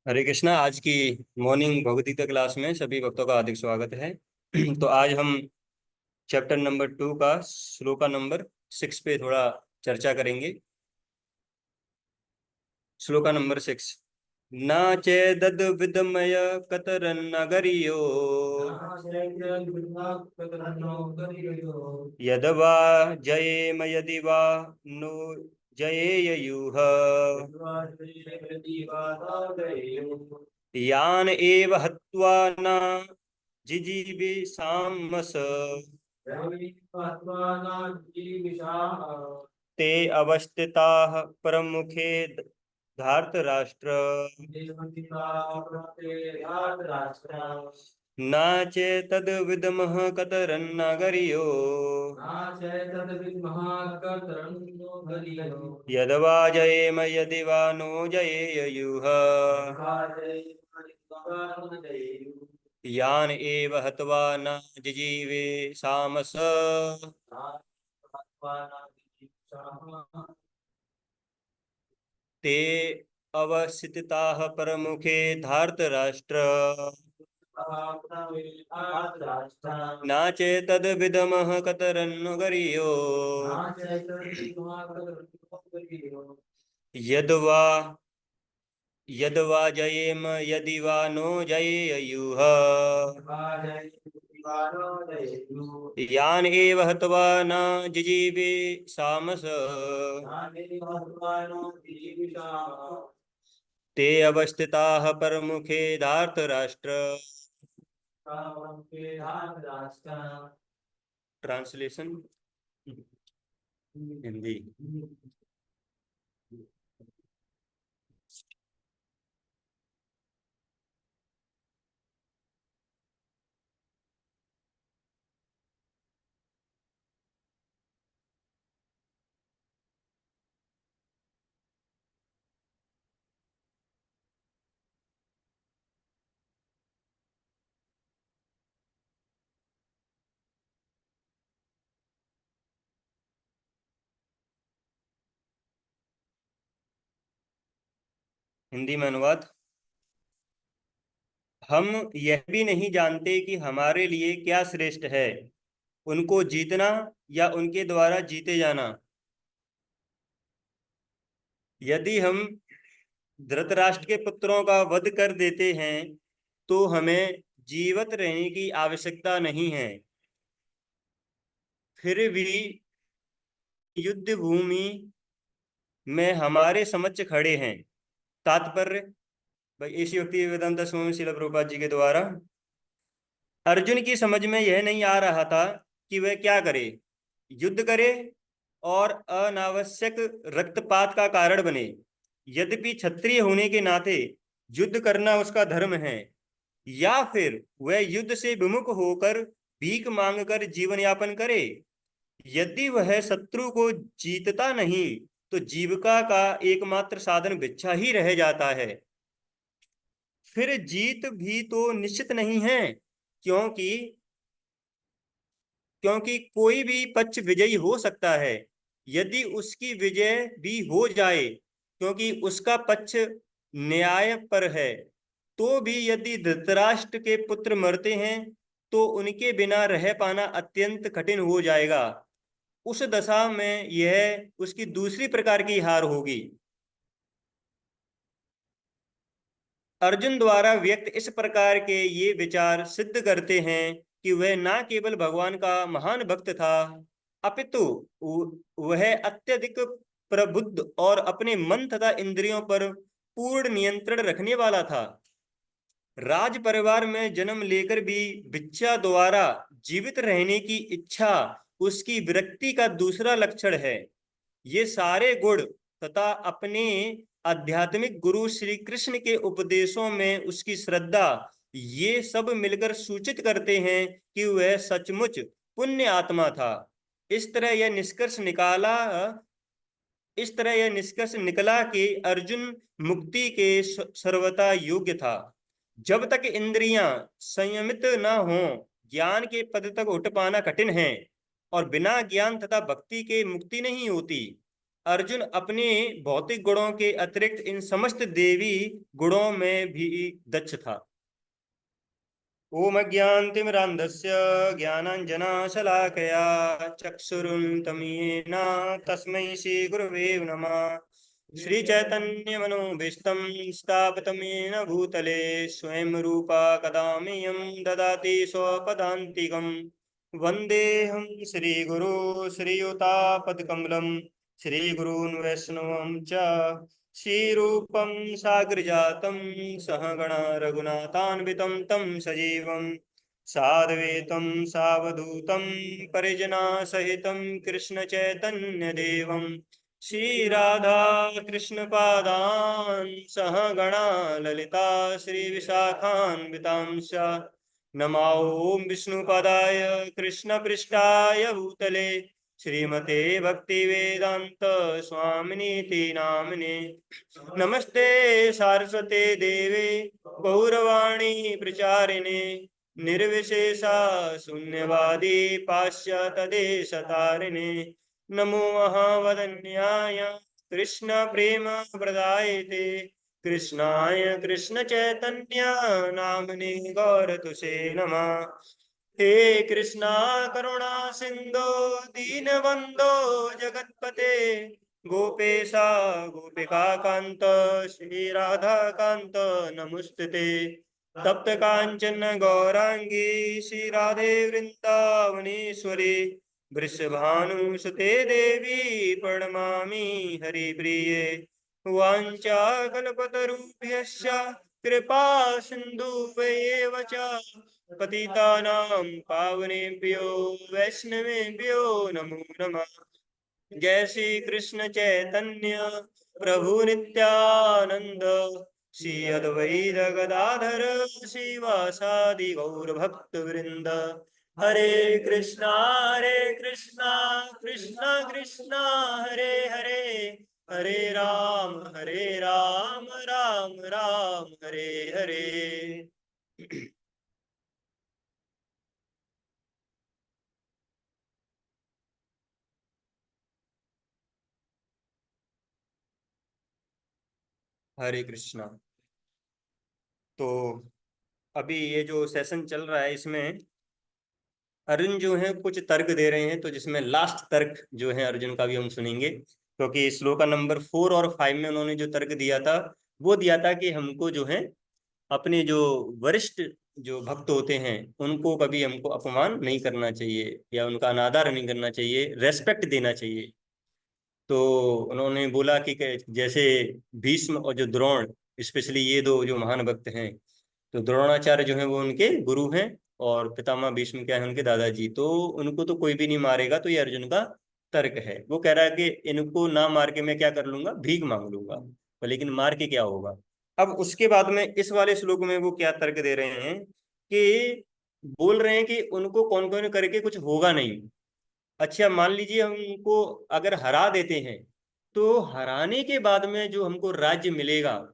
हरे कृष्णा। आज की morning Bhagavad Gita class में सभी भक्तों का हार्दिक स्वागत है। तो आज हम चैप्टर नंबर 2 का श्लोका नंबर 6 पे थोड़ा चर्चा करेंगे। श्लोका नंबर 6। न चेदद विदमय कतरन्नगर्यो यदवा जयेम यदि वा नो जयेयुः यान एव हत्वा न जिजीविषामस ते अवस्थिताः परमुखे धार्तराष्ट्र न चेतद्विदमः कतरन्नगर्यो यद्वा जयेम यदि वा नो जयेयुः यान एव हत्वा न जिजीवे सामस ते अवसिताः परमुखे धार्तराष्ट्र न चेतद्विदमः कतरन्नु यद्वा यद्वा जयेम यदि वा नो जयेयुः यान एव हत्वा न जिजीवे सामस ते अवस्थिताः परमुखे धार्तराष्ट्र। ट्रांसलेशन हिंदी। हिंदी में अनुवाद। हम यह भी नहीं जानते कि हमारे लिए क्या श्रेष्ठ है, उनको जीतना या उनके द्वारा जीते जाना। यदि हम धृतराष्ट्र के पुत्रों का वध कर देते हैं तो हमें जीवित रहने की आवश्यकता नहीं है। फिर भी युद्ध भूमि में हमारे समक्ष खड़े हैं। तात्पर्य भाई इसी व्यक्ति वेदांत स्वामी शिला प्रभुपाद जी के द्वारा अर्जुन की समझ में यह नहीं आ रहा था कि वह क्या करे, युद्ध करे और अनावश्यक रक्तपात का कारण बने। यद्यपि क्षत्रिय होने के नाते युद्ध करना उसका धर्म है, या फिर वह युद्ध से विमुख होकर भीख मांगकर जीवन यापन करे। यदि वह शत्रु को जीतता नहीं तो जीविका का एकमात्र साधन भिक्षा ही रह जाता है। फिर जीत भी तो निश्चित नहीं है, क्योंकि क्योंकि कोई भी पक्ष विजयी हो सकता है। यदि उसकी विजय भी हो जाए क्योंकि उसका पक्ष न्याय पर है, तो भी यदि धृतराष्ट्र के पुत्र मरते हैं तो उनके बिना रह पाना अत्यंत कठिन हो जाएगा। उस दशा में यह उसकी दूसरी प्रकार की हार होगी। अर्जुन द्वारा व्यक्त इस प्रकार के ये विचार सिद्ध करते हैं कि वह न केवल भगवान का महान भक्त था, अपितु वह अत्यधिक प्रबुद्ध और अपने मन तथा इंद्रियों पर पूर्ण नियंत्रण रखने वाला था। राज परिवार में जन्म लेकर भी भिक्षा द्वारा जीवित रहने की इच्छा उसकी विरक्ति का दूसरा लक्षण है। ये सारे गुण तथा अपने आध्यात्मिक गुरु श्री कृष्ण के उपदेशों में उसकी श्रद्धा, ये सब मिलकर सूचित करते हैं कि वह सचमुच पुण्य आत्मा था। इस तरह यह निष्कर्ष निकाला इस तरह यह निष्कर्ष निकला कि अर्जुन मुक्ति के सर्वथा योग्य था। जब तक इंद्रियां संयमित न हो, ज्ञान के पद तक उठ पाना कठिन है, और बिना ज्ञान तथा भक्ति के मुक्ति नहीं होती। अर्जुन अपने भौतिक गुणों के अतिरिक्त इन समस्त देवी गुणों में भी दक्ष था। ओम अज्ञानतिमिरान्धस्य ज्ञानाञ्जनशलाकया चक्षुरुन्मिलितं तस्मै श्रीगुरवे नमः। श्रीचैतन्यमनोभीष्टं स्थापितं येन भूतले स्वयं रूपा कदा मह्यं ददाति स्वपदान्तिकं। वन्देऽहं श्रीगुरो श्रीयुतापदकमलं श्रीगुरून् वैष्णवं च श्रीरूपं साग्रजातं सहगणा रघुनाथान्वितं तं सजीवं साद्वैतं सावधूतं परिजनसहितं कृष्णचैतन्यदेवं श्रीराधा कृष्णपादान् सहगणा ललिता श्रीविशाखान्वितांश्च नमो विष्णुपदाय कृष्णपृष्ठाय भूतले श्रीमते भक्तिवेदांत स्वामिनीति नामिने। नमस्ते सारस्वते देवे गौरवाणी प्रचारिणे निर्विशेषा शून्यवादी पाश्चात्यदेशतारिणे नमो महावदन्याय कृष्ण प्रेम प्रदायते कृष्णाय कृष्ण चैतन्य नामने गौरतुषे नमः। हे कृष्णा करुणा सिंधु दीनबंधो जगतपते गोपेशा गोपिका कांत श्री राधा कांत नमोस्तुते। तप्त कांचन गौरांगी श्री राधे वृंदावनेश्वरी वृषभानुसुते देवी प्रणमामि हरिप्रिये। वाञ्छाकल्पतरुभ्यश्च कृपा सिन्धुभ्येव च पतितानां पावनेभ्यो वैष्णवेभ्यो नमो नमः। जय श्री कृष्ण चैतन्य प्रभु नित्यानंद श्री अद्वैत गदाधर श्रीवासादि गौर भक्त वृंद। हरे कृष्णा कृष्णा कृष्णा हरे हरे हरे राम राम राम हरे हरे। हरे कृष्णा। तो अभी ये जो सेशन चल रहा है इसमें अर्जुन जो है कुछ तर्क दे रहे हैं, तो जिसमें लास्ट तर्क जो है अर्जुन का भी हम सुनेंगे, क्योंकि श्लोक नंबर 4 और 5 में उन्होंने जो तर्क दिया था वो दिया था कि हमको जो है अपने जो वरिष्ठ जो भक्त होते हैं उनको कभी हमको अपमान नहीं करना चाहिए या उनका अनादर नहीं करना चाहिए, रेस्पेक्ट देना चाहिए। तो उन्होंने बोला कि जैसे भीष्म और जो द्रोण, स्पेशली ये दो जो महान भक्त हैं, तो द्रोणाचार्य जो है वो उनके गुरु हैं और पितामह भीष्म क्या है उनके दादाजी, तो उनको तो कोई भी नहीं मारेगा। तो ये अर्जुन का तर्क है। वो कह रहा है कि इनको ना मार के मैं क्या कर लूंगा, भीख मांग लूंगा, पर लेकिन मार के क्या होगा। अब उसके बाद में इस वाले श्लोक में वो क्या तर्क दे रहे हैं कि बोल रहे हैं कि उनको कौन कौन करके कुछ होगा नहीं। अच्छा मान लीजिए हम उनको अगर हरा देते हैं, तो हराने के बाद में जो हमको राज्य मिलेगा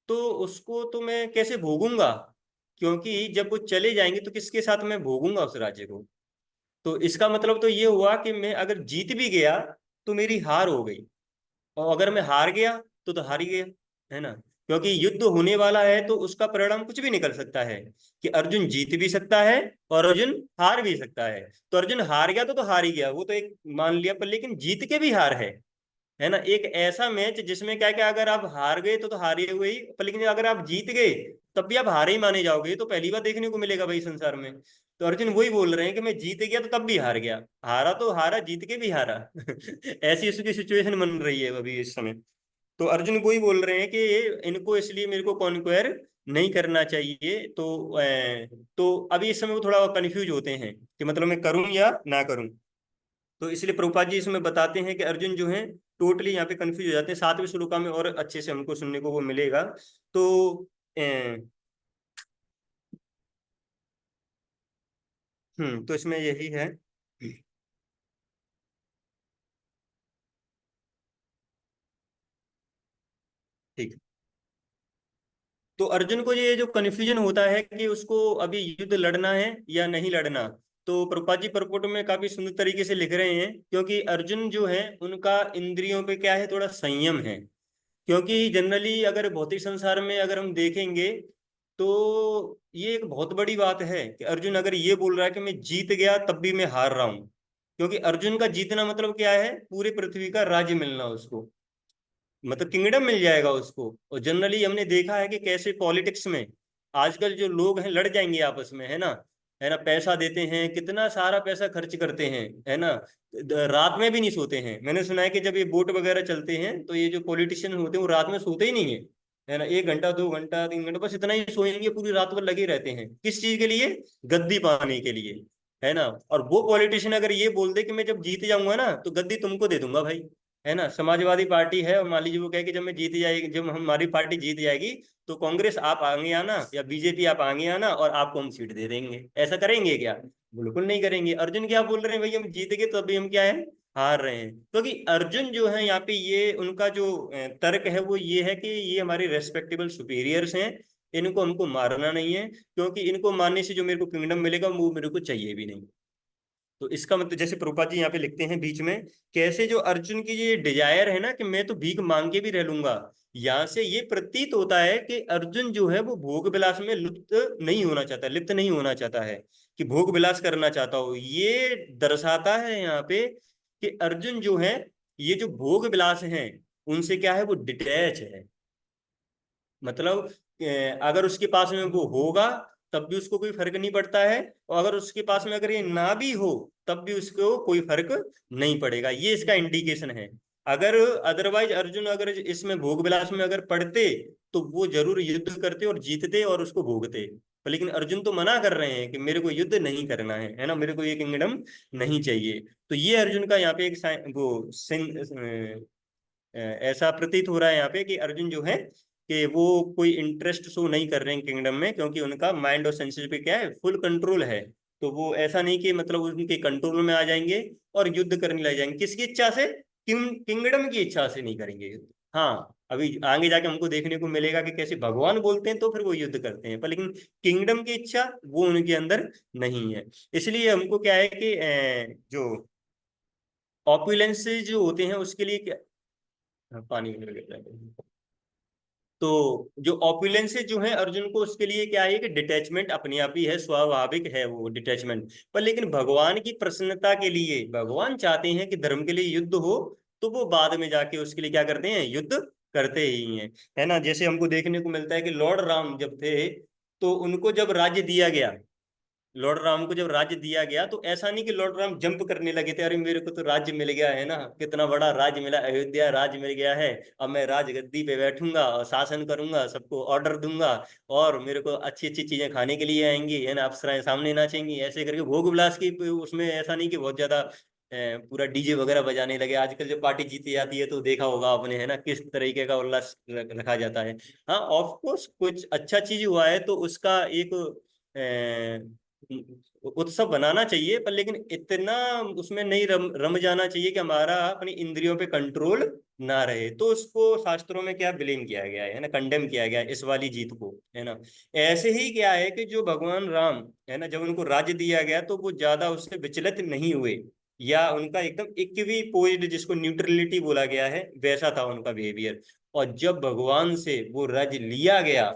तो उसको तो मैं कैसे भोगूंगा, क्योंकि जब वो चले जाएंगे तो किसके साथ मैं भोगूंगा उस राज्य को। तो इसका मतलब तो ये हुआ कि मैं अगर जीत भी गया तो मेरी हार हो गई, और अगर मैं हार गया तो हार ही गया, है ना। क्योंकि युद्ध होने वाला है तो उसका परिणाम कुछ भी निकल सकता है, कि अर्जुन जीत भी सकता है और अर्जुन हार भी सकता है। तो अर्जुन हार गया तो हार ही गया, वो तो एक मान लिया, पर लेकिन जीत के भी हार है ना। एक ऐसा मैच जिसमें क्या क्या अगर आप हार गए तो हारे हुए ही, पर लेकिन अगर आप जीत गए तब भी आप हारे ही माने जाओगे। ये तो पहली बार देखने को मिलेगा भाई संसार में। तो अर्जुन वही बोल रहे हैं कि मैं जीत गया तो तब भी हार गया, हारा तो हारा, जीत के भी हारा। ऐसी उसकी सिचुएशन बन रही है अभी इस समय। तो अर्जुन वही बोल रहे हैं कि इनको इसलिए मेरे को कॉन्क्वायर नहीं करना चाहिए। तो अभी इस समय वो थोड़ा कंफ्यूज होते हैं कि मतलब मैं करूं या ना करूं। तो इसलिए प्रभुपाद जी इसमें बताते हैं कि अर्जुन जो है टोटली यहाँ पे कंफ्यूज हो जाते हैं। 7वें श्लोका में और अच्छे से हमको सुनने को वो मिलेगा। तो तो इसमें यही है। ठीक। तो अर्जुन को ये जो कन्फ्यूजन होता है कि उसको अभी युद्ध लड़ना है या नहीं लड़ना। तो प्रभुपाद जी परपोट में काफी सुंदर तरीके से लिख रहे हैं, क्योंकि अर्जुन जो है उनका इंद्रियों पे क्या है, थोड़ा संयम है। क्योंकि जनरली अगर भौतिक संसार में अगर हम देखेंगे तो ये एक बहुत बड़ी बात है कि अर्जुन अगर ये बोल रहा है कि मैं जीत गया तब भी मैं हार रहा हूं। क्योंकि अर्जुन का जीतना मतलब क्या है, पूरे पृथ्वी का राज्य मिलना उसको, मतलब किंगडम मिल जाएगा उसको। और जनरली हमने देखा है कि कैसे पॉलिटिक्स में आजकल जो लोग हैं लड़ जाएंगे आपस में, है ना, पैसा देते हैं, कितना सारा पैसा खर्च करते हैं, है ना, रात में भी नहीं सोते हैं। मैंने सुना है कि जब ये वोट वगैरह चलते हैं तो ये जो पॉलिटिशियन होते हैं वो रात में सोते ही नहीं है ना, 1 घंटा 2 घंटा 3 घंटा बस इतना ही सोएंगे, पूरी रात भर लगे रहते हैं, किस चीज के लिए, गद्दी पाने के लिए, है ना। और वो पॉलिटिशियन अगर ये बोल दे कि मैं जब जीत जाऊंगा ना तो गद्दी तुमको दे दूंगा भाई, है ना, समाजवादी पार्टी है और मान लीजिए वो कहे कि जब मैं जीत जाएगी, जब हमारी पार्टी जीत जाएगी तो कांग्रेस आप आगे आना या बीजेपी आप आगे आना और आपको हम सीट दे देंगे, ऐसा करेंगे क्या, बिल्कुल नहीं करेंगे। अर्जुन क्या बोल रहे हैं, भाई हम जीत गए तो अभी हम क्या है, हार रहे हैं। क्योंकि अर्जुन जो है यहाँ पे ये उनका जो तर्क है वो ये है कि ये हमारे रेस्पेक्टेबल सुपीरियर्स हैं, इनको हमको मारना नहीं है, क्योंकि इनको मारने से जो मेरे को किंगडम मिलेगा वो मेरे को चाहिए भी नहीं। तो इसका मतलब जैसे प्रभुपाद जी यहाँ पे लिखते हैं बीच में, कैसे जो अर्जुन की ये डिजायर है ना कि मैं तो भीख मांग के भी रह लूंगा, यहाँ से ये प्रतीत होता है कि अर्जुन जो है वो भोग विलास में लुप्त नहीं होना चाहता, लिप्त नहीं होना चाहता है, कि भोग विलास करना चाहता हो। ये दर्शाता है यहाँ पे कि अर्जुन जो है, ये जो भोग विलास हैं उनसे क्या है, वो डिटैच है। मतलब अगर उसके पास में वो होगा तब भी उसको कोई फर्क नहीं पड़ता है, और अगर उसके पास में अगर ये ना भी हो तब भी उसको कोई फर्क नहीं पड़ेगा, ये इसका इंडिकेशन है। अगर अदरवाइज अर्जुन अगर इसमें भोग विलास में अगर पढ़ते तो वो जरूर युद्ध करते और जीतते और उसको भोगते। पर लेकिन अर्जुन तो मना कर रहे हैं कि मेरे को युद्ध नहीं करना है ना, मेरे को ये किंगडम नहीं चाहिए। तो ये अर्जुन का यहाँ पे एक ऐसा प्रतीत हो रहा है यहाँ पे कि अर्जुन जो है कि वो कोई इंटरेस्ट शो नहीं कर रहे हैं किंगडम में, क्योंकि उनका माइंड और सेंसेस पे क्या है, फुल कंट्रोल है। तो वो ऐसा नहीं कि मतलब उनके कंट्रोल में आ जाएंगे और युद्ध करने लग जाएंगे, किसकी इच्छा से, किंगडम की इच्छा से नहीं करेंगे युद्ध। हाँ, अभी आगे जाके हमको देखने को मिलेगा कि कैसे भगवान बोलते हैं तो फिर वो युद्ध करते हैं, पर लेकिन किंगडम की इच्छा वो उनके अंदर नहीं है। इसलिए हमको क्या है कि जो ऑपुलेंस जो होते हैं उसके लिए क्या, हाँ, पानी में गिर है। तो जो ऑपुलेंस जो है अर्जुन को उसके लिए क्या है कि डिटैचमेंट अपने आप ही है, स्वाभाविक है वो डिटैचमेंट। पर लेकिन भगवान की प्रसन्नता के लिए भगवान चाहते हैं कि धर्म के लिए युद्ध हो, तो वो बाद में जाके उसके लिए क्या करते हैं, युद्ध करते ही हैं, है ना। जैसे हमको देखने को मिलता है कि लॉर्ड राम जब थे तो उनको जब राज्य दिया गया, लॉर्ड राम को जब राज्य दिया गया तो ऐसा नहीं कि लॉर्ड राम जंप करने लगे थे, अरे मेरे को तो राज्य मिल गया है ना, कितना बड़ा राज्य मिला, अयोध्या राज्य मिल गया है, अब मैं राजगद्दी पे बैठूंगा और शासन करूंगा, सबको ऑर्डर दूंगा और मेरे को अच्छी अच्छी चीजें खाने के लिए आएंगी, है ना, अप्सराएं सामने नाचेंगी, ऐसे करके भोग विलास की उसमें ऐसा नहीं कि बहुत ज्यादा पूरा डीजे वगैरह बजाने लगे। आजकल जब पार्टी जीती जाती है तो देखा होगा आपने, है ना, किस तरीके का उल्लास रखा जाता है। हाँ, ऑफ कोर्स कुछ अच्छा चीज हुआ है तो उसका एक उत्सव बनाना चाहिए, पर लेकिन इतना उसमें नहीं रम जाना चाहिए कि हमारा अपनी इंद्रियों पे कंट्रोल ना रहे। तो उसको शास्त्रों में क्या ब्लेम किया गया है ना, कंडेम किया गया है इस वाली जीत को, है ना। ऐसे ही क्या है कि जो भगवान राम, है ना, जब उनको राज्य दिया गया तो वो ज्यादा उससे विचलित नहीं हुए, या उनका एकदम इक्वी पोज्ड, जिसको न्यूट्रलिटी बोला गया है, वैसा था उनका बिहेवियर। और जब भगवान से वो राज्य लिया गया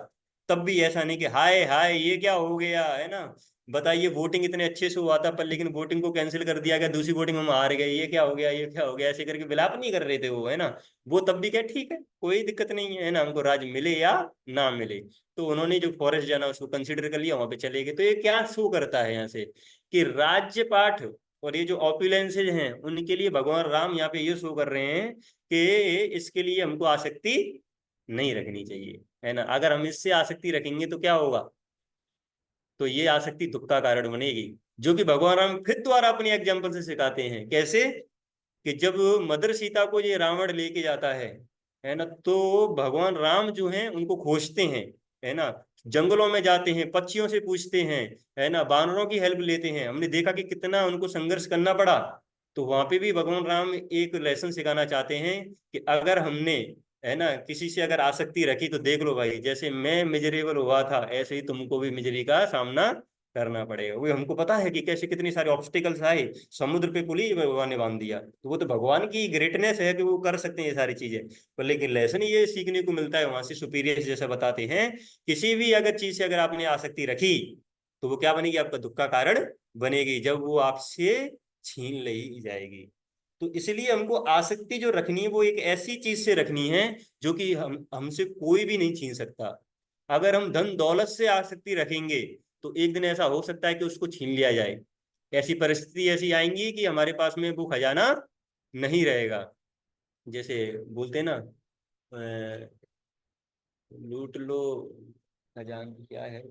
तब भी ऐसा नहीं कि हाय हाय ये क्या हो गया, है ना, बताइए वोटिंग इतने अच्छे से हुआ था पर लेकिन वोटिंग को कैंसिल कर दिया गया, दूसरी वोटिंग हम हार गए, ये क्या हो गया, ये क्या हो गया, ऐसे करके विलाप नहीं कर रहे थे वो, है ना। वो तब भी क्या, ठीक है कोई दिक्कत नहीं है ना, हमको राज मिले या ना मिले। तो उन्होंने जो फॉरेस्ट जाना उसको कंसिडर कर लिया, वहां पे चले गए। तो ये क्या शो करता है यहाँ से कि राज्य पाठ और ये जो ऑपुलेंसेज हैं उनके लिए भगवान राम यहाँ पे ये शो कर रहे हैं कि इसके लिए हमको आसक्ति नहीं रखनी चाहिए, है ना। अगर हम इससे आसक्ति रखेंगे तो क्या होगा, तो ये आसक्ति दुख का कारण बनेगी, जो कि भगवान राम फिर द्वारा अपने एग्जाम्पल से सिखाते हैं। कैसे, कि जब मदर सीता को ये रावण लेके जाता है ना, तो भगवान राम जो हैं उनको खोजते हैं, है ना, जंगलों में जाते हैं, पक्षियों से पूछते हैं, है ना, बानरों की हेल्प लेते हैं, हमने देखा कि कितना उनको संघर्ष करना पड़ा। तो वहां पे भी भगवान राम एक लेसन सिखाना चाहते हैं कि अगर हमने, है ना, किसी से अगर आसक्ति रखी तो देख लो भाई, जैसे मैं मिजरेबल हुआ था ऐसे ही तुमको भी मिजरी का सामना करना पड़ेगा। वो हमको पता है कि कैसे कितनी सारे ऑब्स्टिकल्स आए, समुद्र पे पुल ही भगवान ने बांध दिया। तो वो तो भगवान की ग्रेटनेस है कि वो कर सकते हैं ये सारी चीजें। पर लेकिन लेसन ये सीखने को मिलता है वहां से, सुपीरियर जैसा बताते हैं, किसी भी अगर चीज से अगर आपने आसक्ति रखी तो वो क्या बनेगी, आपका दुख का कारण बनेगी, जब वो आपसे छीन ली जाएगी। तो इसलिए हमको आसक्ति जो रखनी है वो एक ऐसी चीज से रखनी है जो कि हमसे कोई भी नहीं छीन सकता। अगर हम धन दौलत से आसक्ति रखेंगे तो एक दिन ऐसा हो सकता है कि उसको छीन लिया जाए। ऐसी परिस्थिति ऐसी आएंगी कि हमारे पास में वो खजाना नहीं रहेगा। जैसे बोलते हैं ना, लूट लो खजाना, क्या है,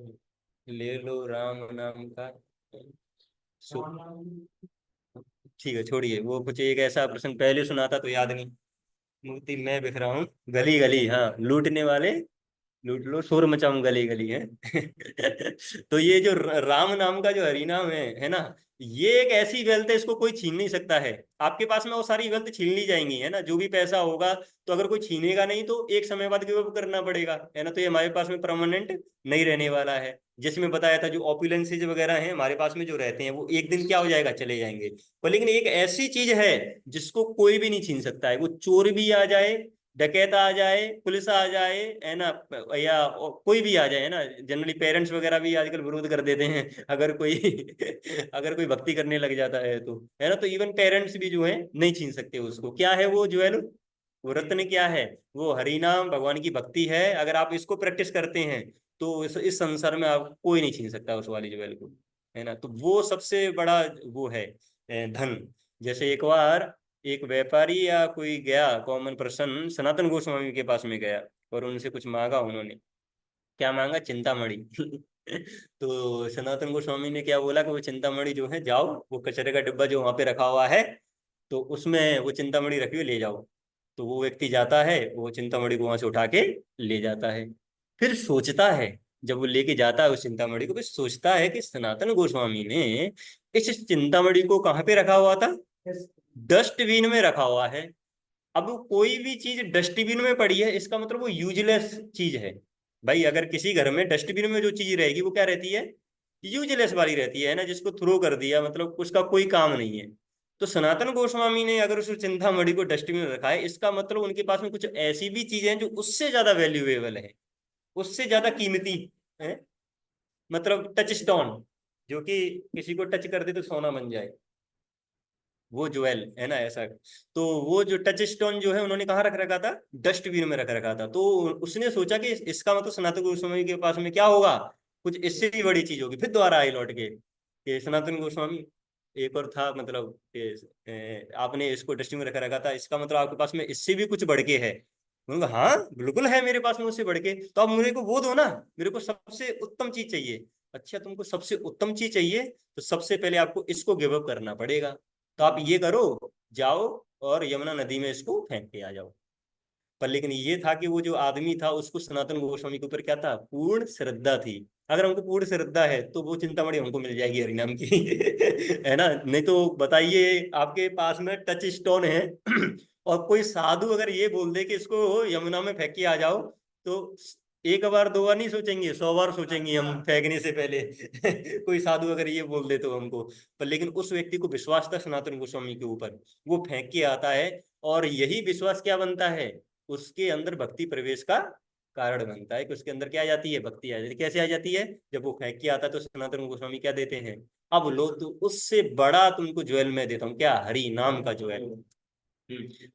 ले लो राम नाम का, सो ठीक है छोड़िए, वो कुछ एक ऐसा प्रसंग पहले सुना था तो याद नहीं। मूर्ति मैं बिखरा हूँ गली गली, हाँ लूटने वाले लूट लो, शोर मचाऊं गली गली है। तो ये जो राम नाम का जो हरि नाम है ना, ये एक ऐसी वेल्थ है, इसको कोई छीन नहीं सकता है। आपके पास में वो सारी वेल्थ छीन ली जाएंगी, है ना, जो भी पैसा होगा। तो अगर कोई छीनेगा नहीं तो एक समय बाद गिव अप करना पड़ेगा, है ना। तो ये हमारे पास में परमानेंट नहीं रहने वाला है। जिसमें बताया था जो ऑपुलेंसेज वगैरह हैं हमारे पास में जो रहते हैं वो एक दिन क्या हो जाएगा, चले जाएंगे। पर लेकिन एक ऐसी चीज है जिसको कोई भी नहीं छीन सकता है, वो चोर भी आ जाए, डकैत आ जाए, पुलिस आ जाए, है ना, या कोई भी आ जाए, है ना। जनरली पेरेंट्स वगैरह भी आजकल विरोध कर देते हैं अगर कोई अगर कोई भक्ति करने लग जाता है तो, है ना। तो इवन पेरेंट्स भी जो है नहीं छीन सकते उसको। क्या है वो ज्वेल, वो रत्न क्या है, वो हरि नाम भगवान की भक्ति है। अगर आप इसको प्रैक्टिस करते हैं तो इस संसार में आप कोई नहीं छीन सकता उस वाली ज्वेल को, है ना। तो वो सबसे बड़ा वो है धन। जैसे एक बार एक व्यापारी या कोई गया, कॉमन पर्सन सनातन गोस्वामी के पास में गया और उनसे कुछ मांगा। उन्होंने क्या मांगा, चिंतामणि। तो सनातन गोस्वामी ने क्या बोला कि वो चिंतामणि जो है, जाओ वो कचरे का डिब्बा जो वहां पे रखा हुआ है तो उसमें वो चिंतामणि रखी हुई, ले जाओ। तो वो व्यक्ति जाता है, वो चिंतामणि को वहां से उठा के ले जाता है। फिर सोचता है, जब वो लेके जाता है उस चिंतामणि को, फिर सोचता है कि सनातन गोस्वामी ने इस चिंतामणि को कहाँ पे रखा हुआ था, डस्टबिन में रखा हुआ है। अब कोई भी चीज डस्टबिन में पड़ी है इसका मतलब वो यूजलेस चीज है। भाई अगर किसी घर में डस्टबिन में जो चीज रहेगी वो क्या रहती है, यूजलेस वाली रहती है ना, जिसको थ्रो कर दिया, मतलब उसका कोई काम नहीं है। तो सनातन गोस्वामी ने अगर उस चिंतामणि को डस्टबिन में रखा है, इसका मतलब उनके पास में कुछ ऐसी भी चीजें हैं जो उससे ज्यादा वैल्यूएबल है, उससे ज्यादा कीमती है। मतलब टच स्टोन, जो कि किसी को टच कर दे तो सोना बन जाए, वो ज्वेल है ना ऐसा। तो वो जो टच स्टोन जो है उन्होंने कहाँ रख रखा था, डस्टबिन में रख रखा था। तो उसने सोचा कि इसका मतलब सनातन गोस्वामी के पास में क्या होगा, कुछ इससे भी बड़ी चीज होगी। फिर दोबारा आई लौट के कि सनातन गोस्वामी, एक और था मतलब कि आपने इसको डस्टबिन में रख रखा था, इसका मतलब आपके पास में इससे भी कुछ बढ़ के है। उन्होंने कहा हाँ बिल्कुल है मेरे पास में उससे बढ़ के, तो आप मेरे को वो दो ना, मेरे को सबसे उत्तम चीज चाहिए। अच्छा तुमको सबसे उत्तम चीज चाहिए तो सबसे पहले आपको इसको गिव अप करना पड़ेगा। तो आप ये करो, जाओ और यमुना नदी में इसको फेंक के आ जाओ। पर लेकिन ये था कि वो जो आदमी था उसको सनातन गोस्वामी के ऊपर क्या था, पूर्ण श्रद्धा थी। अगर हमको पूर्ण श्रद्धा है तो वो चिंतामणि हमको मिल जाएगी हरिनाम की। है ना। नहीं तो बताइए आपके पास में टच स्टोन है और कोई साधु अगर ये बोल दे कि इसको यमुना में फेंक के आ जाओ, तो एक बार दो बार नहीं सोचेंगे, 100 बार सोचेंगे हम फेंकने से पहले। कोई साधु अगर ये बोल दे तो हमको। पर लेकिन उस व्यक्ति को विश्वास था सनातन गोस्वामी के ऊपर, वो फेंक के आता है। और यही विश्वास क्या बनता है, उसके अंदर भक्ति प्रवेश का कारण बनता है कि उसके अंदर क्या आ जाती है, भक्ति आ जाती है। कैसे आ जाती है, जब वो फेंक के आता है तो सनातन गोस्वामी क्या देते हैं, अब लो तो उससे बड़ा तुमको ज्वेल मैं देता हूँ, क्या, हरि नाम का ज्वेल।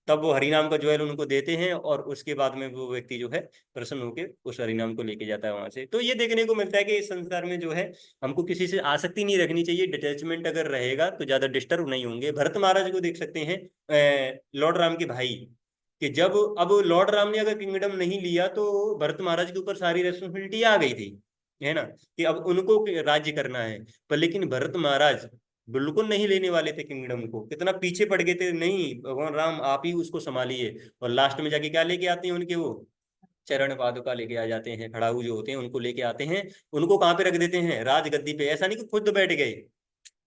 तब वो हरिनाम का ज्वेल उनको देते हैं और उसके बाद में वो व्यक्ति जो है प्रसन्न होकर उस हरिनाम को लेके जाता है वहां से। तो ये देखने को मिलता है कि इस संसार में जो है हमको किसी से आसक्ति नहीं रखनी चाहिए। डिटैचमेंट अगर रहेगा तो ज्यादा डिस्टर्ब नहीं होंगे। भरत महाराज को देख सकते हैं, लॉर्ड राम के भाई, कि जब अब लॉर्ड राम ने अगर किंगडम नहीं लिया तो भरत महाराज के ऊपर सारी रेस्पॉन्सिबिलिटी आ गई थी, है ना, कि अब उनको राज्य करना है। पर लेकिन भरत महाराज बिल्कुल नहीं लेने वाले थे किंगडम को, कितना पीछे पड़ गए थे, नहीं भगवान राम आप ही उसको संभालिए। और लास्ट में जाके क्या लेके आते हैं उनके वो चरण पादुका लेके आ जाते हैं, खड़ाऊ जो होते हैं उनको लेके आते हैं। उनको कहाँ पे रख देते हैं, राजगद्दी पे। ऐसा नहीं कि खुद बैठ गए,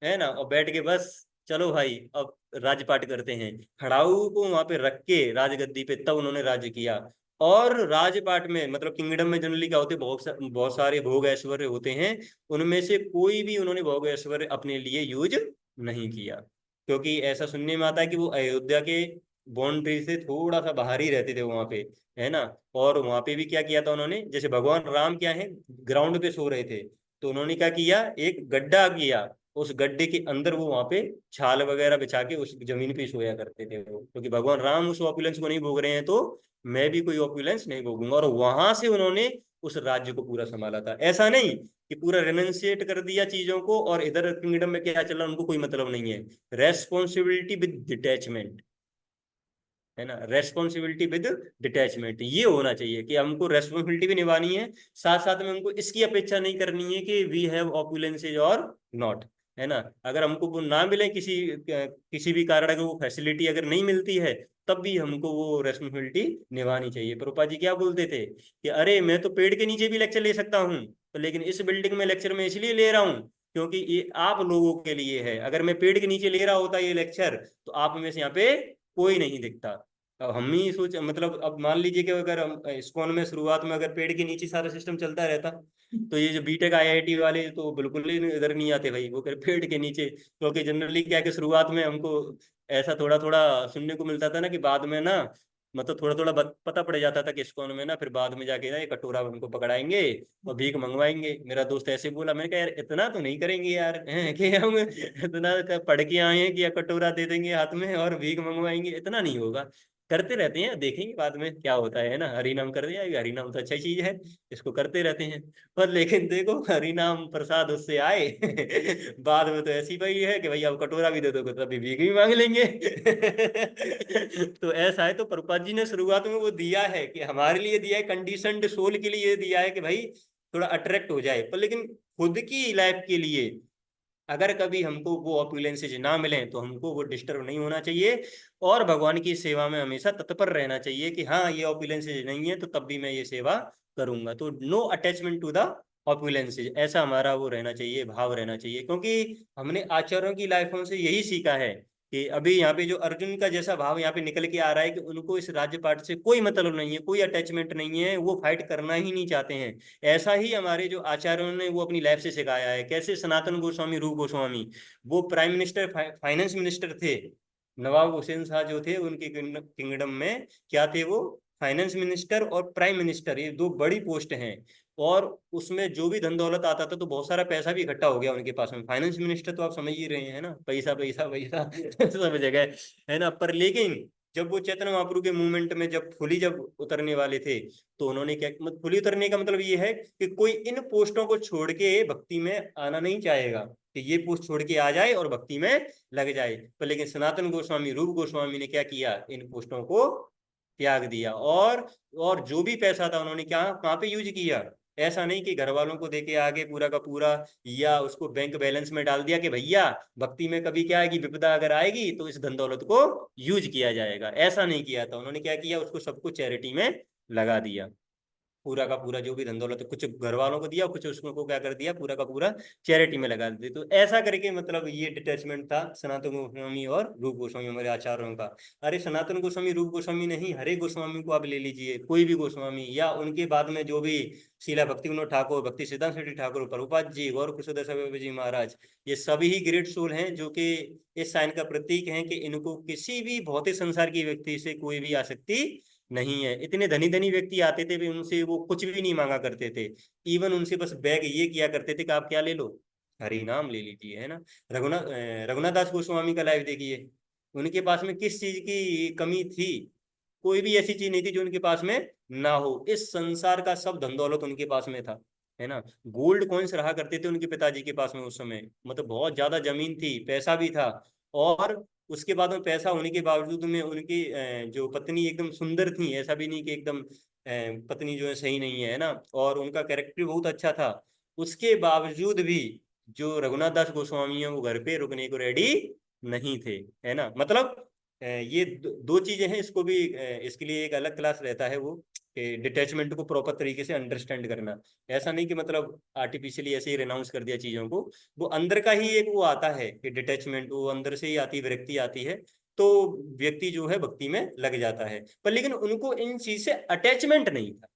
है ना, और बैठ के बस चलो भाई अब राजपाट करते हैं। खड़ाऊ को वहां पे रख के राजगद्दी पे तब उन्होंने राज्य किया। और राजपाट में मतलब किंगडम में जनरली क्या होते हैं, बहुत सारे भोग ऐश्वर्य होते हैं, उनमें से कोई भी उन्होंने भोग ऐश्वर्य अपने लिए यूज नहीं किया, क्योंकि ऐसा सुनने में आता है कि वो अयोध्या के बाउंड्री से थोड़ा सा बाहर ही रहते थे वहां पे, है ना। और वहां पे भी क्या किया था उन्होंने, जैसे भगवान राम क्या है, ग्राउंड पे सो रहे थे, तो उन्होंने क्या किया, एक गड्ढा किया, उस गड्ढे के अंदर वो वहां पे छाल वगैरह बिछा के उस जमीन पे सोया करते थे वो, क्योंकि भगवान राम उस ऑपुलेंस को नहीं भोग रहे हैं, तो मैं भी कोई ऑपुलेंस नहीं भोगूंगा। और वहां से उन्होंने उस राज्य को पूरा संभाला था, ऐसा नहीं कि पूरा रेनंसिएट कर दिया चीजों को और इधर किंगडम में क्या चल रहा है उनको कोई मतलब नहीं है। रेस्पॉन्सिबिलिटी विद डिटैचमेंट, है ना, रेस्पॉन्सिबिलिटी विद डिटैचमेंट, ये होना चाहिए कि हमको रेस्पॉन्सिबिलिटी भी निभानी है, साथ साथ में हमको इसकी अपेक्षा नहीं करनी है कि वी हैव ऑपुलेंसेज और नॉट, है ना। अगर हमको वो ना मिले किसी किसी भी कारण, अगर वो फैसिलिटी अगर नहीं मिलती है, तब भी हमको वो रेस्पॉन्सिबिलिटी निभानी चाहिए। प्रभुपाद जी क्या बोलते थे कि अरे मैं तो पेड़ के नीचे भी लेक्चर ले सकता हूँ, तो लेकिन इस बिल्डिंग में लेक्चर मैं इसलिए ले रहा हूँ क्योंकि ये आप लोगों के लिए है। अगर मैं पेड़ के नीचे ले रहा होता ये लेक्चर, तो आप में से यहाँ पे कोई नहीं दिखता। अब हम ही सोच, मतलब अब मान लीजिए कि अगर हम इस्कॉन में शुरुआत में अगर पेड़ के नीचे सारा सिस्टम चलता रहता, तो ये जो बीटेक आईआईटी वाले तो बिल्कुल ही इधर नहीं आते भाई, वो कर पेड़ के नीचे। क्योंकि जनरली क्या है कि शुरुआत में हमको ऐसा थोड़ा थोड़ा सुनने को मिलता था ना, कि बाद में ना मतलब थोड़ा थोड़ा पता पड़ जाता था कि इस्कॉन में ना फिर बाद में जाके ना ये कटोरा हमको पकड़ाएंगे और भीख मंगवाएंगे। मेरा दोस्त ऐसे बोला, मैंने कहा यार इतना तो नहीं करेंगे यार, हैं, कि हम इतना पढ़ के आए हैं कि या कटोरा दे देंगे हाथ में और भीख मंगवाएंगे, इतना नहीं होगा। करते रहते हैं, देखेंगे बाद में क्या होता है ना। हरि नाम कर दिया, हरि नाम तो अच्छा चीज है, इसको करते रहते हैं। पर लेकिन देखो हरि नाम प्रसाद उससे आए बाद में तो ऐसी भाई है कि भाई अब कटोरा भी दे दो तो तभी भीख भी मांग लेंगे। तो ऐसा है, तो प्रभुपाद जी ने शुरुआत में वो दिया है कि हमारे लिए दिया है, कंडीशनड सोल के लिए दिया है कि भाई थोड़ा अट्रैक्ट हो जाए, पर लेकिन खुद की लाइफ के लिए अगर कभी हमको वो ऑपुलेंसेज ना मिले तो हमको वो डिस्टर्ब नहीं होना चाहिए, और भगवान की सेवा में हमेशा तत्पर रहना चाहिए कि हाँ ये ऑपुलेंसेज नहीं है तो तब भी मैं ये सेवा करूंगा। तो नो अटैचमेंट टू द ऑपुलेंसेज, ऐसा हमारा वो रहना चाहिए, भाव रहना चाहिए। क्योंकि हमने आचार्यों की लाइफों से यही सीखा है कि अभी यहाँ पे जो अर्जुन का जैसा भाव यहाँ पे निकल के आ रहा है कि उनको इस राज्य पाट से कोई मतलब नहीं है, कोई अटैचमेंट नहीं है, वो फाइट करना ही नहीं चाहते हैं। ऐसा ही हमारे जो आचार्यों ने वो अपनी लाइफ से सिखाया है। कैसे सनातन गोस्वामी, रूप गोस्वामी, वो प्राइम मिनिस्टर, फाइनेंस मिनिस्टर थे। नवाब हुसैन शाह जो थे उनके किंगडम में क्या थे वो, फाइनेंस मिनिस्टर और प्राइम मिनिस्टर, ये दो बड़ी पोस्ट हैं। और उसमें जो भी धन दौलत आता था तो बहुत सारा पैसा भी इकट्ठा हो गया उनके पास में। फाइनेंस मिनिस्टर तो आप समझ ही रहे हैं ना, पैसा पैसा पैसा सब जगह, है ना। पर लेकिन जब वो चैतन्य महाप्रभु के मूवमेंट में जब फुली जब उतरने वाले थे, तो उन्होंने क्या, मतलब फुली उतरने का मतलब ये है कि कोई इन पोस्टों को छोड़ के भक्ति में आना नहीं चाहेगा, कि ये पोस्ट छोड़ के आ जाए और भक्ति में लग जाए। पर लेकिन सनातन गोस्वामी, रूप गोस्वामी ने क्या किया, इन पोस्टों को त्याग दिया, और जो भी पैसा था उन्होंने क्या कहाँ पे यूज किया। ऐसा नहीं कि घर वालों को देके आगे पूरा का पूरा, या उसको बैंक बैलेंस में डाल दिया कि भैया भक्ति में कभी क्या आएगी, विपदा अगर आएगी तो इस धन दौलत को यूज किया जाएगा, ऐसा नहीं किया था उन्होंने। क्या किया, उसको सबको चैरिटी में लगा दिया। पूरा का पूरा जो भी धन दौलत, कुछ घर वालों को दिया, कुछ उसको क्या कर दिया, पूरा का पूरा चैरिटी में लगा दिया। तो ऐसा करके मतलब ये डिटैचमेंट था सनातन गोस्वामी और रूप गोस्वामी, हमारे आचार्यों का। अरे सनातन गोस्वामी, रूप गोस्वामी नहीं, हरे गोस्वामी को आप ले लीजिए, कोई भी गोस्वामी, या उनके बाद में जो भी शीला भक्ति विनोद ठाकुर, भक्ति सिद्धांत सरस्वती ठाकुर, प्रभुपाद जी, गौर कृष्णदास बाबा जी महाराज, ये सभी ही ग्रेट सोल हैं जो कि इस साइन का प्रतीक हैं कि इनको किसी भी भौतिक संसार की व्यक्ति से कोई भी आसक्ति नहीं है। इतने धनी धनी व्यक्ति आते थे भी उनसे वो कुछ भी नहीं मांगा करते थे। इवन उनसे बस बैग ये किया करते थे कि आप क्या ले लो, हरि नाम ले लीजिए, है ना। रघुनाथ दास गोस्वामी का लाइफ देखिए, उनके पास में किस चीज की कमी थी, कोई भी ऐसी चीज नहीं थी जो उनके पास में ना हो। इस संसार का सब धन दौलत उनके पास में था, है ना। गोल्ड कॉइन्स रहा करते थे उनके पिताजी के पास में उस समय, मतलब बहुत ज्यादा जमीन थी, पैसा भी था। और उसके बाद में पैसा होने के बावजूद में उनकी जो पत्नी एकदम सुंदर थी, ऐसा भी नहीं कि एकदम पत्नी जो है सही नहीं है ना, और उनका कैरेक्टर भी बहुत अच्छा था। उसके बावजूद भी जो रघुनाथ दास गोस्वामी है वो घर पे रुकने को रेडी नहीं थे, है ना। मतलब ये दो चीजें हैं, इसको भी इसके लिए एक अलग क्लास रहता है वो, कि डिटैचमेंट को प्रॉपर तरीके से अंडरस्टैंड करना। ऐसा नहीं कि मतलब आर्टिफिशियली ऐसे ही रिनाउंस कर दिया चीजों को, वो अंदर का ही एक वो आता है कि डिटैचमेंट, वो अंदर से ही आती विरक्ति आती है। तो व्यक्ति जो है भक्ति में लग जाता है। पर लेकिन उनको इन चीज से अटैचमेंट नहीं था,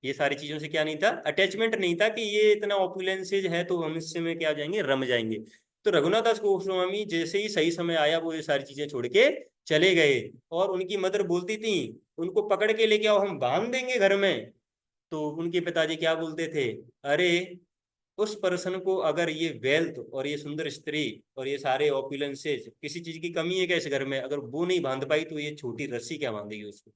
ये सारी चीजों से क्या नहीं था, अटैचमेंट नहीं था कि ये इतना ऑपुलेंसेज है तो हम इससे में क्या हो जाएंगे, रम जाएंगे। तो रघुनाथ दास गोस्वामी जैसे ही सही समय आया वो ये सारी चीजें छोड़ के चले गए। और उनकी मदर बोलती थी उनको पकड़ के लेके आओ, हम बांध देंगे घर में। तो उनके पिताजी क्या बोलते थे, अरे उस पर्सन को अगर ये वेल्थ और ये सुंदर स्त्री और ये सारे ऑपुलेंसेज, किसी चीज की कमी है क्या इस घर में, अगर वो नहीं बांध पाई तो ये छोटी रस्सी क्या बांधेगी उसको,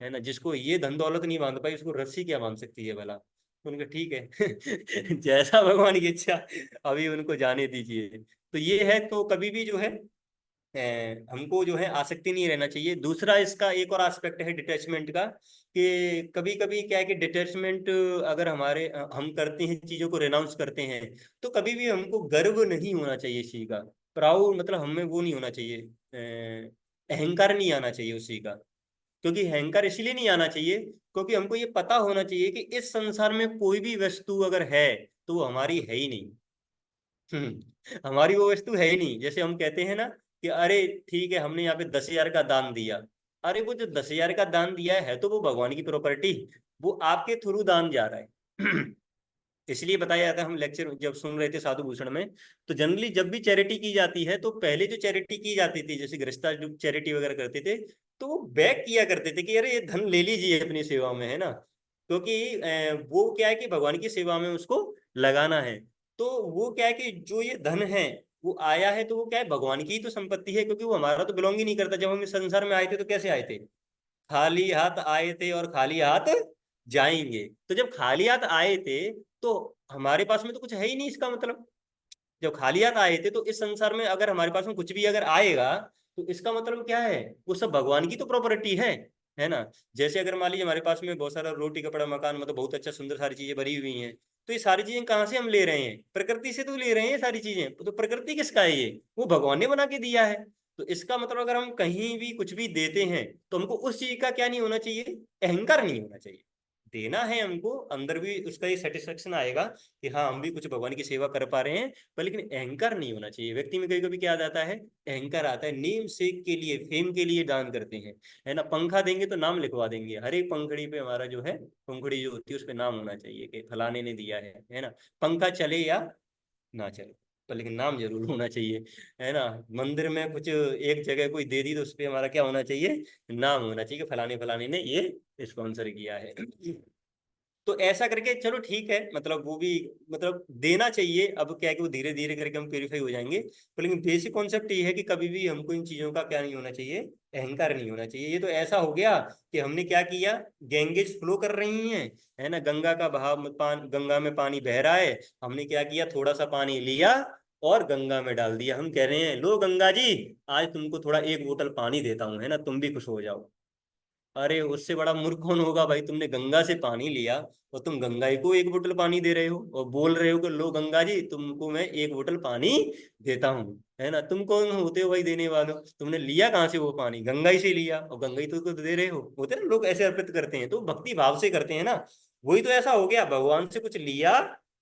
है ना। जिसको ये धन दौलत नहीं बांध पाई उसको रस्सी क्या बांध सकती है भला। तो उनका ठीक है जैसा भगवान की इच्छा, अभी उनको जाने दीजिए। तो ये है, तो कभी भी जो है हमको जो है आसक्ति नहीं रहना चाहिए। दूसरा इसका एक और एस्पेक्ट है डिटैचमेंट का, कि कभी कभी क्या है कि डिटैचमेंट अगर हम करते हैं, चीजों को रेनाउंस करते हैं, तो कभी भी हमको गर्व नहीं होना चाहिए इस चीज का। प्राउड मतलब हमें वो नहीं होना चाहिए, अहंकार नहीं आना चाहिए उसी का। क्योंकि अहंकार इसलिए नहीं आना चाहिए क्योंकि हमको ये पता होना चाहिए कि इस संसार में कोई भी वस्तु अगर है तो वो हमारी है ही नहीं। हमारी वो वस्तु है ही नहीं। जैसे हम कहते हैं ना कि अरे ठीक है हमने यहाँ पे 10,000 का दान दिया, अरे वो जो 10,000 का दान दिया है तो वो भगवान की प्रॉपर्टी, वो आपके थ्रू दान जा रहा है। इसलिए बताया जाता है, हम लेक्चर जब सुन रहे थे साधु भूषण में, तो जनरली जब भी चैरिटी की जाती है तो पहले जो चैरिटी की जाती थी, जैसे गृहस्था जो चैरिटी वगैरह करते थे, तो वो बैक किया करते थे कि अरे ये धन ले लीजिए अपनी सेवा में, है ना। क्योंकि वो क्या है कि भगवान की सेवा में उसको लगाना है। तो वो क्या है कि जो ये धन है वो आया है तो वो क्या है, भगवान की ही तो संपत्ति है, क्योंकि वो हमारा तो बिलोंग ही नहीं करता। जब हम इस संसार में आए थे तो कैसे आए थे, खाली हाथ आए थे और खाली हाथ जाएंगे। तो जब खाली हाथ आए थे तो हमारे पास में तो कुछ है ही नहीं, इसका मतलब जब खाली हाथ आए थे तो इस संसार में अगर हमारे पास में कुछ भी अगर आएगा तो इसका मतलब क्या है, वो सब भगवान की तो प्रॉपर्टी है ना। जैसे अगर मान लीजिए हमारे पास में बहुत सारा रोटी कपड़ा मकान, मतलब बहुत अच्छा सुंदर सारी चीजें भरी हुई हैं, तो ये सारी चीजें कहाँ से हम ले रहे हैं, प्रकृति से तो ले रहे हैं ये सारी चीजें। तो प्रकृति किसका है, ये वो भगवान ने बना के दिया है। तो इसका मतलब अगर हम कहीं भी कुछ भी देते हैं तो हमको उस चीज का क्या नहीं होना चाहिए, अहंकार नहीं होना चाहिए। देना है हमको, अंदर भी उसका ये सेटिस्फेक्शन आएगा कि हाँ हम भी कुछ भगवान की सेवा कर पा रहे हैं, पर लेकिन अहंकार नहीं होना चाहिए। व्यक्ति में कभी कभी क्या आ जाता है, अहंकार आता है, नेम सेक के लिए, फेम के लिए दान करते हैं, है ना। पंखा देंगे तो नाम लिखवा देंगे, हर एक पंखड़ी पे हमारा जो है, पंखड़ी जो होती है उस पे नाम होना चाहिए कि फलाने ने दिया है ना। पंखा चले या ना चले, पर लेकिन नाम जरूर होना चाहिए, है ना। मंदिर में कुछ एक जगह कोई दे दी तो उस पे हमारा क्या होना चाहिए, नाम होना चाहिए कि फलाने फलाने ने ये स्पॉन्सर किया है। तो ऐसा करके चलो ठीक है, मतलब वो भी, मतलब देना चाहिए। अब क्या है कि वो धीरे धीरे करके हम प्योरीफाई हो जाएंगे। पर लेकिन बेसिक कॉन्सेप्ट ये है कि कभी भी हमको इन चीजों का क्या नहीं होना चाहिए, अहंकार नहीं होना चाहिए। ये तो ऐसा हो गया कि हमने क्या किया, गैंगेज फ्लो कर रही हैं, है ना, गंगा का बहाव गंगा में पानी बह रहा है, हमने क्या किया, थोड़ा सा पानी लिया और गंगा में डाल दिया। हम कह रहे हैं लो गंगा जी, आज तुमको थोड़ा एक बोतल पानी देता हूँ, है ना, तुम भी खुश हो जाओ। अरे उससे बड़ा मूर्ख कौन होगा भाई, तुमने गंगा से पानी लिया और तुम गंगा ही को एक बोतल पानी दे रहे हो और बोल रहे हो कि लो गंगा जी तुमको मैं एक बोतल पानी देता हूँ, है ना। तुम कौन होते हो भाई देने वालों, तुमने लिया कहाँ से वो पानी, गंगा ही से लिया, और गंगा ही तो दे रहे हो। होते हैं ना लोग ऐसे अर्पित करते हैं, तो भक्ति भाव से करते हैं ना। वही तो ऐसा हो गया, भगवान से कुछ लिया,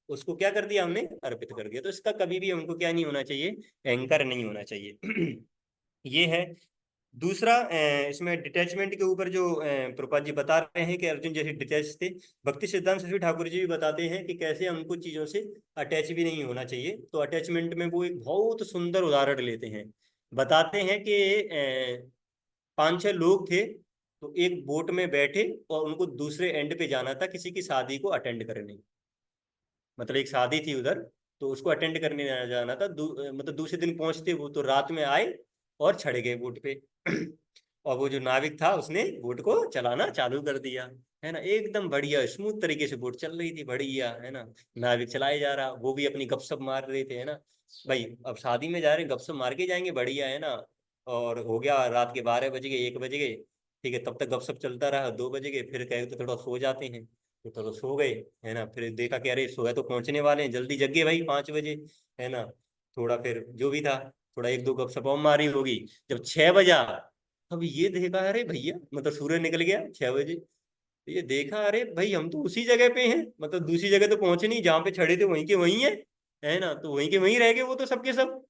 उसको क्या कर दिया हमने, अर्पित कर दिया। तो इसका कभी भी हमको क्या नहीं होना चाहिए, अहंकार नहीं होना चाहिए। ये है। दूसरा इसमें डिटैचमेंट के ऊपर जो प्रभुपाद जी बता रहे हैं कि अर्जुन जैसे डिटैच थे, भक्ति सिद्धांत सरस्वती ठाकुर जी भी बताते हैं कि कैसे हमको चीजों से अटैच भी नहीं होना चाहिए। तो अटैचमेंट में वो एक बहुत सुंदर उदाहरण लेते हैं। बताते हैं कि 5-6 लोग थे, तो एक बोट में बैठे और उनको दूसरे एंड पे जाना था किसी की शादी को अटेंड करने। मतलब एक शादी थी उधर, तो उसको अटेंड करने जाना था। मतलब दूसरे दिन पहुंचते, वो तो रात में आए और चढ़ गए बोट पे। और वो जो नाविक था उसने बोट को चलाना चालू कर दिया, है ना। एकदम बढ़िया स्मूथ तरीके से बोट चल रही थी, बढ़िया, है ना। नाविक चलाए जा रहा, वो भी अपनी गपशप मार रहे थे, है ना। भाई अब शादी में जा रहे हैं, गपशप मार के जाएंगे, बढ़िया, है ना। और हो गया रात के 12 बज गए, 1 बज गए, ठीक है, तब तक गपशप चलता रहा। 2 बज गए, फिर कहे तो थोड़ा सो जाते हैं, तो थोड़ा सो गए, है ना। फिर देखा कि अरे सोया तो पहुंचने वाले हैं, जल्दी जगे भाई 5 बजे, है ना। थोड़ा फिर जो भी था, थोड़ा एक दो गपशप और मारी होगी। जब 6 बजा, अब ये देखा अरे भैया, मतलब सूर्य निकल गया 6 बजे, तो ये देखा अरे भाई हम तो उसी जगह पे हैं, मतलब दूसरी जगह तो पहुंचे नहीं, जहाँ पे छड़े थे वहीं के वहीं है ना। तो वहीं के वहीं रह गए वो तो सबके सब।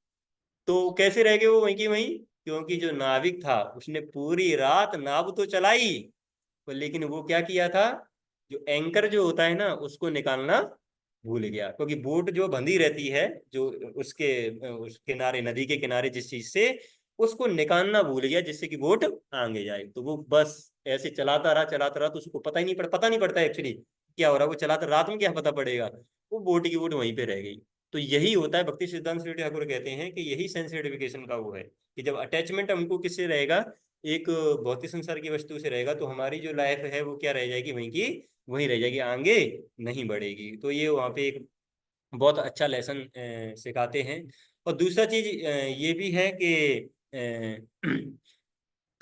तो कैसे रह गए वो वहीं के वहीं, क्योंकि जो नाविक था उसने पूरी रात नाव तो चलाई, पर लेकिन वो क्या किया था, जो एंकर जो होता है ना उसको निकालना भूल गया। क्योंकि बोट जो बंधी रहती है, जो उस किनारे, नदी के किनारे जिस चीज से, उसको निकालना भूल गया जिससे कि बोट आगे जाए। तो वो बस ऐसे चलाता रहा, तो उसको पता नहीं पड़ता एक्चुअली क्या हो रहा है। वो चलाता, रात में क्या पता पड़ेगा, वो बोट की बोट वहीं पे रह गई। तो यही होता है, भक्ति सिद्धांत श्री ठाकुर कहते हैं कि यही सेंस आइडेंटिफिकेशन का वो है, कि जब अटैचमेंट हमको किससे रहेगा, एक भौतिक संसार की वस्तु से रहेगा, तो हमारी जो लाइफ है वो क्या रह जाएगी, वहीं की वहीं रह जाएगी, आगे नहीं बढ़ेगी। तो ये वहाँ पे एक बहुत अच्छा लेसन सिखाते हैं। और दूसरा चीज ये भी है कि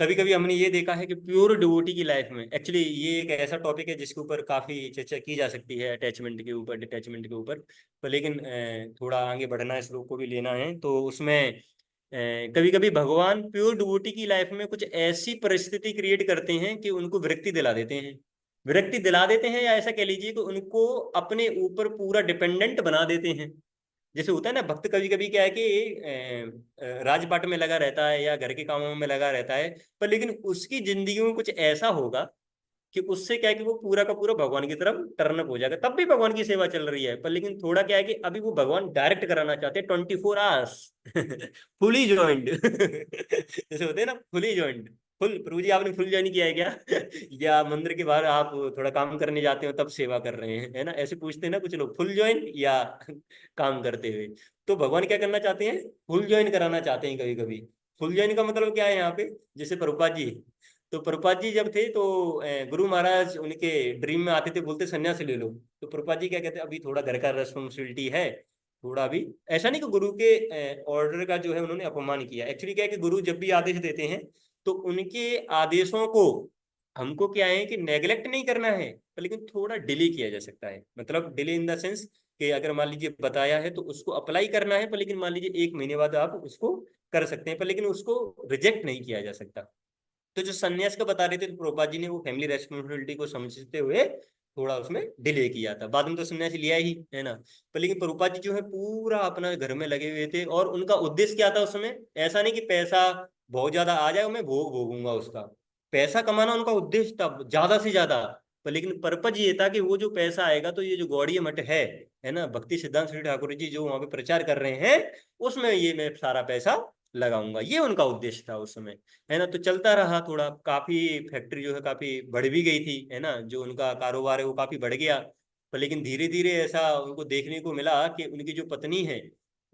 कभी कभी हमने ये देखा है कि प्योर डिवोटी की लाइफ में, एक्चुअली ये एक ऐसा टॉपिक है जिसके ऊपर काफी चर्चा की जा सकती है, अटैचमेंट के ऊपर, डिटैचमेंट के ऊपर। पर लेकिन थोड़ा आगे बढ़ना है, श्लोक को भी लेना है, तो उसमें कभी कभी भगवान प्योर डिवोटी की लाइफ में कुछ ऐसी परिस्थिति क्रिएट करते हैं कि उनको विरक्ति दिला देते हैं। विरक्ति दिला देते हैं, या ऐसा कह लीजिए कि उनको अपने ऊपर पूरा डिपेंडेंट बना देते हैं। जैसे होता है ना, भक्त कभी कभी क्या है कि राजपाट में लगा रहता है या घर के कामों में लगा रहता है, पर लेकिन उसकी जिंदगी में कुछ ऐसा होगा कि उससे क्या है कि वो पूरा का पूरा भगवान की तरफ टर्न अप हो जाएगा, तब भी भगवान की सेवा चल रही है। पर लेकिन थोड़ा क्या है कि अभी वो भगवान डायरेक्ट कराना चाहते हैं 24 आवर्स फुली ज्वाइंट जैसे होते हैं ना, फुली ज्वाइंट। फुल प्रभु जी, आपने फुल ज्वाइन किया है क्या या मंदिर के बाहर आप थोड़ा काम करने जाते हो तब सेवा कर रहे हैं, है ना, ऐसे पूछते हैं ना कुछ लोग, फुल ज्वाइन या काम करते हुए। तो भगवान क्या करना चाहते हैं, फुल ज्वाइन कराना चाहते हैं कभी कभी। फुल ज्वाइन का मतलब क्या है यहाँ पे, जैसे प्रभुपाद जी, तो प्रभुपाद जी जब थे तो गुरु महाराज उनके ड्रीम में आते थे, बोलते सन्यास ले लो। तो प्रभुपाद जी क्या कहते, अभी थोड़ा घर का रेस्पॉन्सिबिलिटी है, थोड़ा अभी ऐसा नहीं कि गुरु के ऑर्डर का जो है उन्होंने अपमान किया। एक्चुअली क्या है कि गुरु जब भी आदेश देते हैं तो उनके आदेशों को हमको क्या है कि नेग्लेक्ट नहीं करना है, पर लेकिन थोड़ा डिले किया जा सकता है। मतलब डिले इन द सेंस कि अगर मान लीजिए बताया है तो उसको अप्लाई करना है, पर लेकिन मान लीजिए 1 महीने बाद आप उसको कर सकते हैं, पर लेकिन उसको रिजेक्ट नहीं किया जा सकता। तो जो संन्यास का बता रहे थे, तो प्रभुपाद जी ने वो फैमिली रेस्पॉन्सिबिलिटी को समझते हुए थोड़ा उसमें डिले किया था। बाद में तो संन्यास लिया ही है ना। पर लेकिन प्रभुपाद जी जो है पूरा अपना घर में लगे हुए थे, और उनका उद्देश्य क्या था उस समय, ऐसा नहीं कि पैसा बहुत ज्यादा आ जाए मैं भोग भोगूंगा उसका। पैसा कमाना उनका उद्देश्य था ज्यादा से ज्यादा। पर लेकिन पर्पज ये था कि वो जो पैसा आएगा, तो ये जो गौड़ीय मठ है ना, भक्ति सिद्धांत श्री ठाकुर जी जो वहां पे प्रचार कर रहे हैं, उसमें ये मैं सारा पैसा लगाऊंगा, ये उनका उद्देश्य था उस समय, है ना। तो चलता रहा, थोड़ा काफी फैक्ट्री जो है काफी बढ़ भी गई थी, है ना, जो उनका कारोबार है वो काफी बढ़ गया। पर लेकिन धीरे धीरे ऐसा उनको देखने को मिला कि उनकी जो पत्नी है,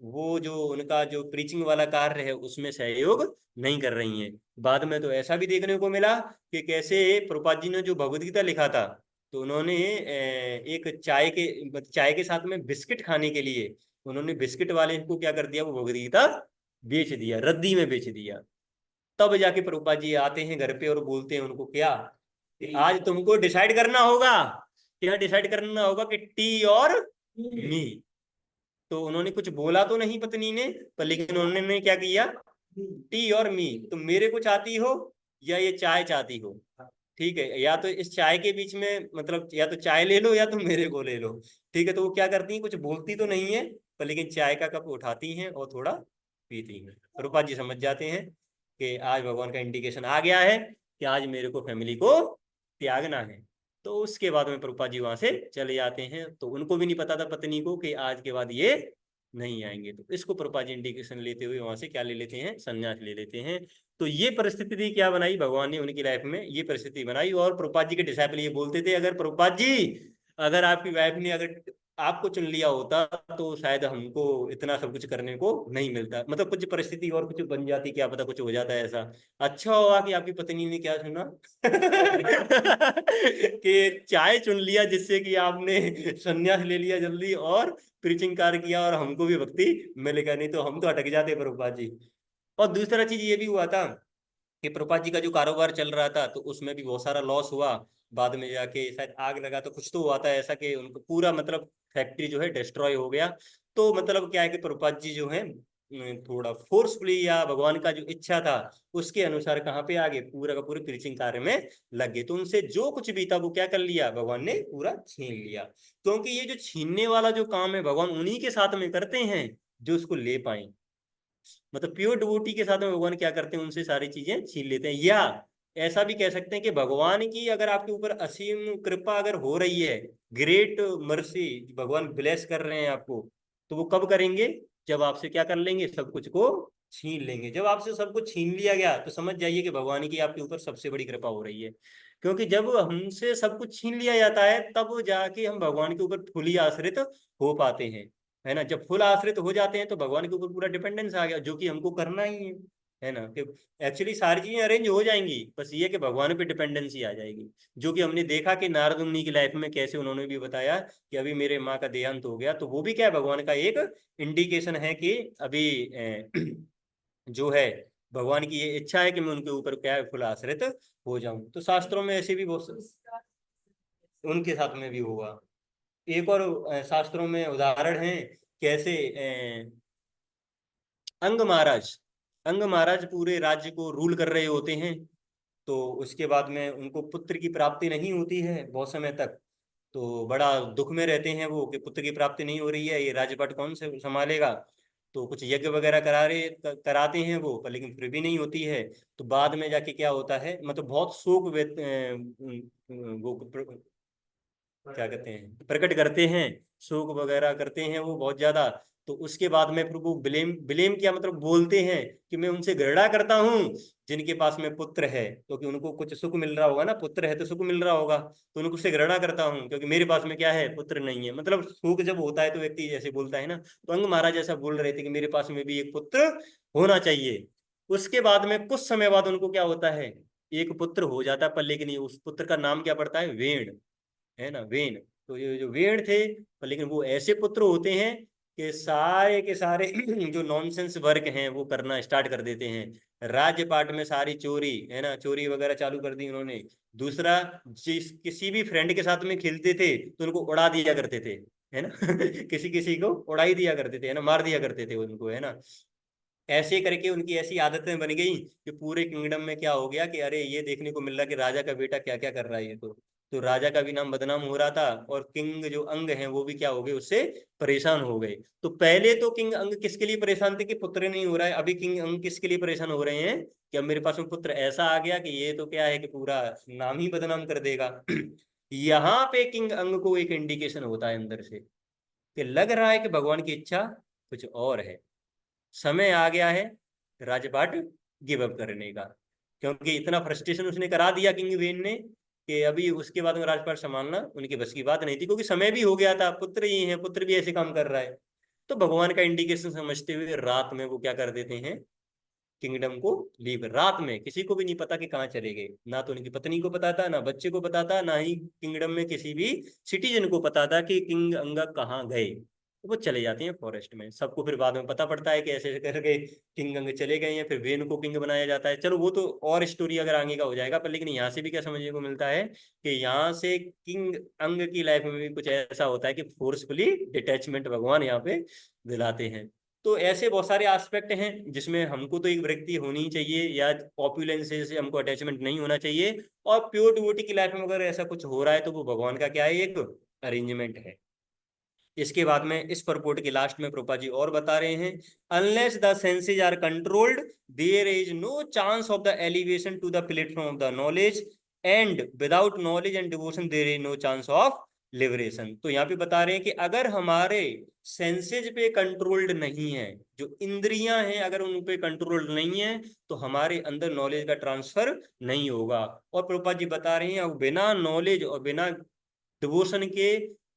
वो जो उनका जो प्रीचिंग वाला कार्य है उसमें सहयोग नहीं कर रही हैं। बाद में तो ऐसा भी देखने को मिला कि कैसे प्रभुपाद जी ने जो भगवद गीता लिखा था, तो उन्होंने एक चाय के साथ में बिस्किट खाने के लिए उन्होंने बिस्किट वाले को क्या कर दिया, वो भगवद गीता बेच दिया, रद्दी में बेच दिया। तब जाके प्रभुपाद जी आते हैं घर पे और बोलते हैं उनको क्या, कि आज तुमको डिसाइड करना होगा। क्या डिसाइड करना होगा, कि टी और मी। तो उन्होंने कुछ बोला तो नहीं पत्नी ने, पर लेकिन उन्होंने क्या किया, टी और मी, तुम मेरे को चाहती हो या ये चाय चाहती हो, ठीक है, या तो इस चाय के बीच में, मतलब या तो चाय ले लो या तुम मेरे को ले लो, ठीक है। तो वो क्या करती हैं, कुछ बोलती तो नहीं है, पर लेकिन चाय का कप उठाती हैं और थोड़ा पीती हैं। रूपा जी समझ जाते हैं कि आज भगवान का इंडिकेशन आ गया है कि आज मेरे को फैमिली को त्यागना है। तो उसके बाद में प्रभुपाद जी वहां से चले जाते हैं। तो उनको भी नहीं पता था पत्नी को कि आज के बाद ये नहीं आएंगे। तो इसको प्रभुपाद जी इंडिकेशन लेते हुए वहां से क्या ले लेते हैं, संन्यास ले लेते हैं। तो ये परिस्थिति थी, क्या बनाई भगवान ने उनकी लाइफ में, ये परिस्थिति बनाई। और प्रभुपाद जी के डिसाइपल ये बोलते थे, अगर प्रभुपाद जी, अगर आपकी वाइफ ने अगर आपको चुन लिया होता तो शायद हमको इतना सब कुछ करने को नहीं मिलता। मतलब कुछ परिस्थिति और कुछ बन जाती, क्या पता कुछ हो जाता है ऐसा। अच्छा हुआ कि आपकी पत्नी ने क्या सुना कि चाय चुन लिया, जिससे कि आपने संन्यास ले लिया जल्दी और प्रीचिंग कार्य किया, और हमको भी भक्ति मिलेगा, नहीं तो हम तो अटक जाते प्रभुपाद जी। और दूसरा चीज ये भी हुआ था कि प्रभुपाद जी का जो कारोबार चल रहा था, तो उसमें भी बहुत सारा लॉस हुआ। बाद में जाके शायद आग लगा, तो कुछ तो हुआ था ऐसा कि उनको पूरा मतलब फैक्ट्री जो है डिस्ट्रॉय हो गया। तो मतलब क्या है कि प्रभुपाद जी जो है थोड़ा फोर्सफुली, या भगवान का जो इच्छा था उसके अनुसार कहाँ पे आगे पूरा का पूरे प्रीचिंग कार्य में लग गए। तो उनसे जो कुछ भी था वो क्या कर लिया, भगवान ने पूरा छीन लिया। क्योंकि ये जो छीनने वाला जो काम है, भगवान उन्हीं के साथ में करते हैं जो उसको ले पाए। मतलब प्योर डिवोटी के साथ में भगवान क्या करते हैं, उनसे सारी चीजें छीन लेते हैं। या ऐसा भी कह सकते हैं कि भगवान की अगर आपके ऊपर असीम कृपा अगर हो रही है, ग्रेट मर्सी, भगवान ब्लेस कर रहे हैं आपको, तो वो कब करेंगे, जब आपसे क्या कर लेंगे, सब कुछ को छीन लेंगे। जब आपसे सब कुछ छीन लिया गया तो समझ जाइए कि भगवान की आपके ऊपर सबसे बड़ी कृपा हो रही है। क्योंकि जब हमसे सब कुछ छीन लिया जाता है तब जाके हम भगवान के ऊपर फुली आश्रित हो पाते हैं, है ना। जब फुल आश्रित हो जाते हैं तो भगवान के ऊपर पूरा डिपेंडेंस आ गया, जो कि हमको करना ही है ना। कि एक्चुअली सारी चीजें अरेंज हो जाएंगी, बस ये कि भगवान पे डिपेंडेंसी आ जाएगी। जो कि हमने देखा कि नारद मुनि की लाइफ में कैसे उन्होंने भी बताया कि अभी मेरे माँ का देहांत हो गया, तो वो भी क्या है, भगवान का एक इंडिकेशन है कि अभी जो है भगवान की ये इच्छा है कि मैं उनके ऊपर क्या है, फुल आश्रित हो जाऊं। तो शास्त्रों में ऐसे भी बहुत, उनके साथ में भी होगा। एक और शास्त्रों में उदाहरण है कैसे अंग महाराज, अंग महाराज पूरे राज्य को रूल कर रहे होते हैं। तो उसके बाद में उनको पुत्र की प्राप्ति नहीं होती है बहुत समय तक। तो बड़ा दुख में रहते हैं वो कि पुत्र की प्राप्ति नहीं हो रही है, ये राज्यपाट कौन से संभालेगा। तो कुछ यज्ञ वगैरह कराते हैं वो, पर लेकिन फिर भी नहीं होती है। तो बाद में जाके क्या होता है, मतलब बहुत शोक वो क्या कहते हैं, प्रकट करते हैं, शोक वगैरह करते हैं वो बहुत ज्यादा। तो उसके बाद में फिर वो ब्लेम ब्लेम क्या मतलब बोलते हैं कि मैं उनसे घृणा करता हूँ जिनके पास में पुत्र है, क्योंकि उनको कुछ सुख मिल रहा होगा ना, पुत्र है तो सुख मिल रहा होगा, तो उनको उससे घृणा करता हूँ क्योंकि मेरे पास में क्या है, पुत्र नहीं है। मतलब सुख जब होता है तो व्यक्ति जैसे बोलता है ना, तो अंग महाराज ऐसा बोल रहे थे कि मेरे पास में भी एक पुत्र होना चाहिए। उसके बाद में कुछ समय बाद उनको क्या होता है, एक पुत्र हो जाता है, पर लेकिन उस पुत्र का नाम क्या पड़ता है, वेण, है ना, वेन। तो ये जो वेन थे, पर लेकिन वो ऐसे पुत्र होते हैं कि सारे के सारे जो नॉनसेंस वर्क हैं वो करना स्टार्ट कर देते हैं। राज्यपाट में सारी चोरी, है ना, चोरी वगैरह चालू कर दी उन्होंने। दूसरा, जिस किसी भी फ्रेंड के साथ में खेलते थे तो उनको उड़ा दिया करते थे, है ना। किसी किसी को उड़ा ही दिया करते थे, है ना, मार दिया करते थे उनको, है ना। ऐसे करके उनकी ऐसी आदतें बन गई कि पूरे किंगडम में क्या हो गया कि अरे ये देखने को मिल रहा कि राजा का बेटा क्या क्या कर रहा है ये तो राजा का भी नाम बदनाम हो रहा था, और किंग जो अंग हैं वो भी क्या हो गए, उससे परेशान हो गए। तो पहले तो किंग अंग किसके लिए परेशान थे कि पुत्र नहीं हो रहा है, अभी किंग अंग किसके लिए परेशान हो रहे हैं कि अब मेरे पास में पुत्र ऐसा आ गया कि ये तो क्या है कि पूरा नाम ही बदनाम कर देगा। यहाँ पे किंग अंग को एक इंडिकेशन होता है अंदर से कि लग रहा है कि भगवान की इच्छा कुछ और है, समय आ गया है राजपाट गिव अप करने का। क्योंकि इतना फ्रस्ट्रेशन उसने करा दिया किंग वेन ने कि अभी उसके बाद में राजपाट संभालना उनकी बस की बात नहीं थी, क्योंकि समय भी हो गया था, पुत्र ही है, पुत्र भी ऐसे काम कर रहा है। तो भगवान का इंडिकेशन समझते हुए रात में वो क्या कर देते हैं, किंगडम को लीव। रात में किसी को भी नहीं पता कि कहाँ चले गए, ना तो उनकी पत्नी को पता था, ना बच्चे को पता था, ना ही किंगडम में किसी भी सिटीजन को पता था कि किंग अंगा कहाँ गए। तो वो चले जाते हैं फॉरेस्ट में, सबको फिर बाद में पता पड़ता है कि ऐसे ऐसे करके किंग अंग चले गए हैं, फिर वेन को किंग बनाया जाता है। चलो वो तो और स्टोरी अगर आगे का हो जाएगा, पर लेकिन यहाँ से भी क्या समझने को मिलता है कि यहाँ से किंग अंग की लाइफ में भी कुछ ऐसा होता है कि फोर्सफुली डिटैचमेंट भगवान यहाँ पे दिलाते हैं। तो ऐसे बहुत सारे एस्पेक्ट हैं जिसमें हमको तो एक व्यक्ति होनी चाहिए या पॉपुलेंस से हमको अटैचमेंट नहीं होना चाहिए। और प्योर डिवोटी की लाइफ में अगर ऐसा कुछ हो रहा है तो वो भगवान का क्या है, एक अरेंजमेंट है। इसके बाद में इस परपोर्ट के लास्ट में प्रभुपाद जी और बता रहे हैं, unless the senses are controlled there is no chance of the elevation to the platform of the knowledge, and without knowledge and devotion there is no chance of liberation. तो यहाँ पे बता रहे हैं कि अगर हमारे सेंसेज पे कंट्रोल्ड नहीं है, जो इंद्रियां हैं अगर उन पे कंट्रोल्ड नहीं है, तो हमारे अंदर नॉलेज का ट्रांसफर नहीं होगा। और प्रभुपाद जी बता रहे हैं बिना नॉलेज और बिना डिवोशन के